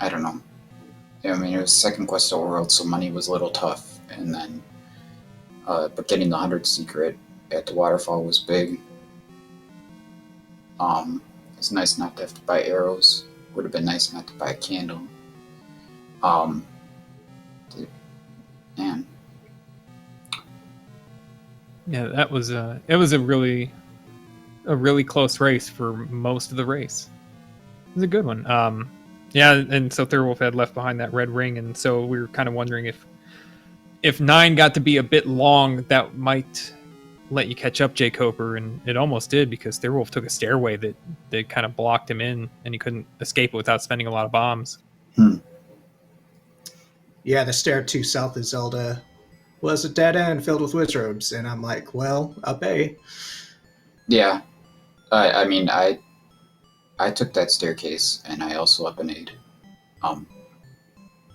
don't know. I mean, it was second quest overworld, so money was a little tough, and then but getting the 100 secret at the waterfall was big. It's nice not to have to buy arrows. Would have been nice not to buy a candle. Man. Yeah, that was it was a really close race for most of the race. It was a good one. Yeah, and so Thirwolf had left behind that red ring, and so we were kind of wondering if 9 got to be a bit long, that might let you catch up jkoper, and it almost did because Thirwolf took a stairway that kind of blocked him in, and he couldn't escape it without spending a lot of bombs. Yeah, the stair to south of Zelda was a dead end filled with wizards, and I'm like, well, up A. Yeah. I mean, I took that staircase, and I also up an 8.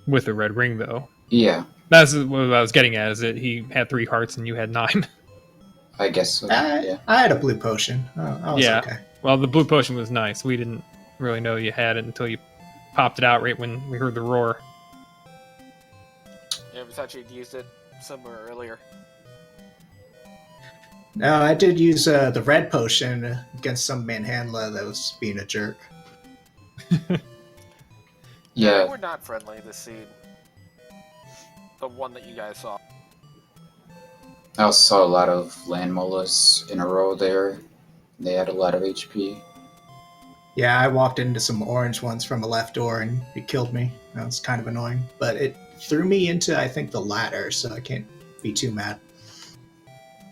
With the red ring, though. Yeah, That's what I was getting at, is that he had 3 hearts and you had 9. I guess so. Yeah. I had a blue potion. I was Yeah. okay. Well, the blue potion was nice. We didn't really know you had it until you popped it out right when we heard the roar. yeah, we thought you'd used it somewhere earlier. No, I did use the red potion against some manhandler that was being a jerk. Yeah. We're not friendly this seed. The one that you guys saw. I also saw a lot of land mollas in a row there. They had a lot of HP. Yeah, I walked into some orange ones from a left door and it killed me. That was kind of annoying. But it threw me into, I think, the ladder, so I can't be too mad.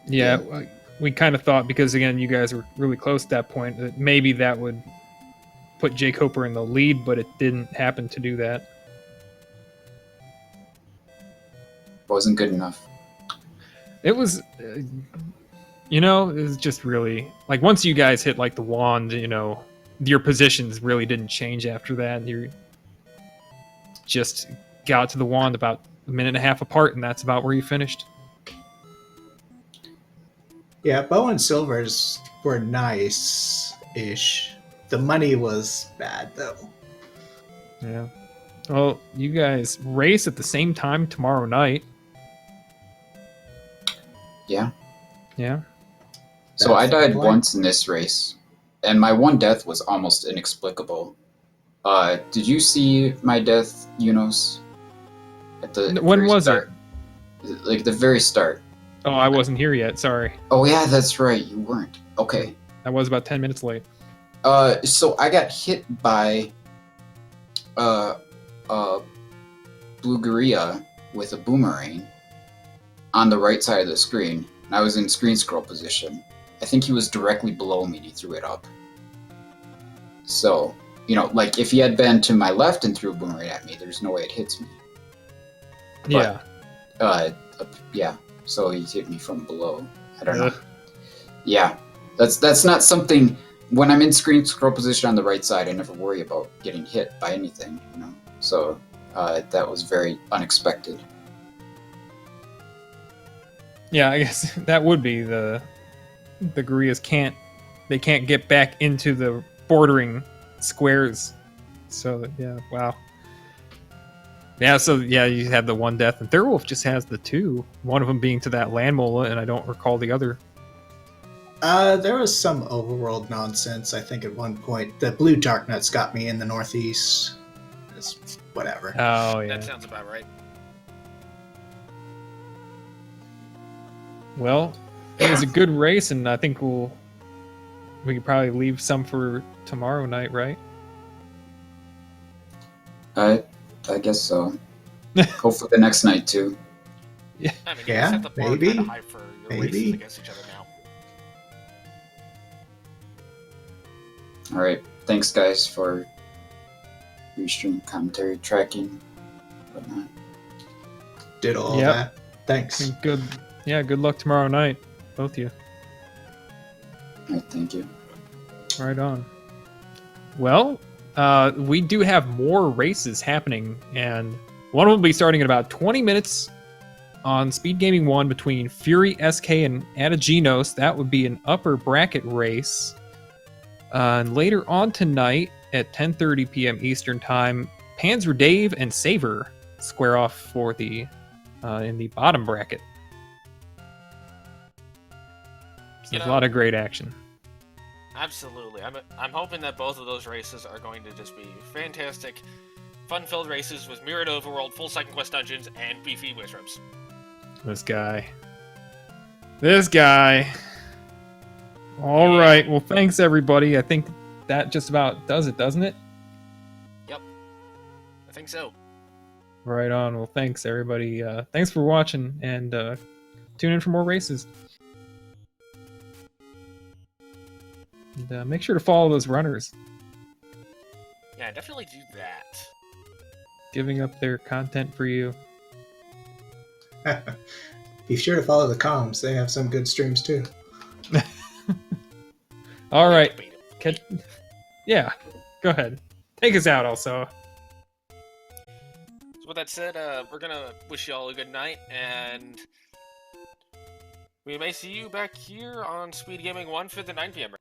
Yeah, we kind of thought, because again, you guys were really close at that point, that maybe that would put jkoper in the lead, but it didn't happen to do that. Wasn't good enough. It was, it was just really, like, once you guys hit, like, the wand, your positions really didn't change after that. You just got to the wand about a minute and a half apart, and that's about where you finished. Yeah, bow and silvers were nice-ish. The money was bad, though. Yeah. Well, you guys race at the same time tomorrow night. Yeah. Yeah. So I That's the died plan. once in this race, and my one death was almost inexplicable. Did you see my death, Yunos? At the When very was start? Like the very start. Oh, I wasn't here yet. Sorry. Oh yeah, that's right. You weren't. Okay. I was about 10 minutes late. So I got hit by Bluegaria with a boomerang on the right side of the screen, and I was in screen scroll position. I think he was directly below me and he threw it up. So, like if he had been to my left and threw a boomerang at me, there's no way it hits me. Yeah. Yeah. So he hit me from below. I don't know. Ugh. Yeah. That's not something when I'm in screen scroll position on the right side, I never worry about getting hit by anything, you know. So that was very unexpected. Yeah, I guess that would be the Gurias can't get back into the bordering squares. So yeah, wow. Yeah, so yeah, you had the one death, and Thirwolf just has the two. One of them being to that land mola, and I don't recall the other. There was some overworld nonsense, I think, at one point. The blue darknuts got me in the northeast. It's whatever. Oh yeah. That sounds about right. Well, it was a good race, and I think we could probably leave some for tomorrow night, right? I guess so. Hopefully the next night too. I mean, Yeah, you set the bar maybe. kind of high for your Maybe. races against each other now. All right, thanks guys for your stream commentary, tracking, whatnot. Did all Yep. that. Thanks. And good luck tomorrow night, both of you. All right, thank you. Right on. Well, we do have more races happening, and one will be starting in about 20 minutes on Speed Gaming 1 between Fury SK and Adaginos. That would be an upper bracket race. And later on tonight at 10:30 p.m. Eastern Time, Panzer Dave and Saver square off for the in the bottom bracket. So there's a lot of great action. Absolutely. I'm hoping that both of those races are going to just be fantastic, fun-filled races with mirrored overworld, full second quest dungeons, and beefy wizards. This guy. All right. Well, thanks everybody. I think that just about does it, doesn't it? Yep. I think so. Right on. Well, thanks everybody. Thanks for watching, and tune in for more races. And make sure to follow those runners, Yeah, definitely do that. giving up their content for you. Be sure to follow the comms. They have some good streams too. All right. Debatable. Yeah. Go ahead. Take us out also. So with that said, we're gonna wish you all a good night, and we may see you back here on Speed Gaming 1 for the 9 p.m.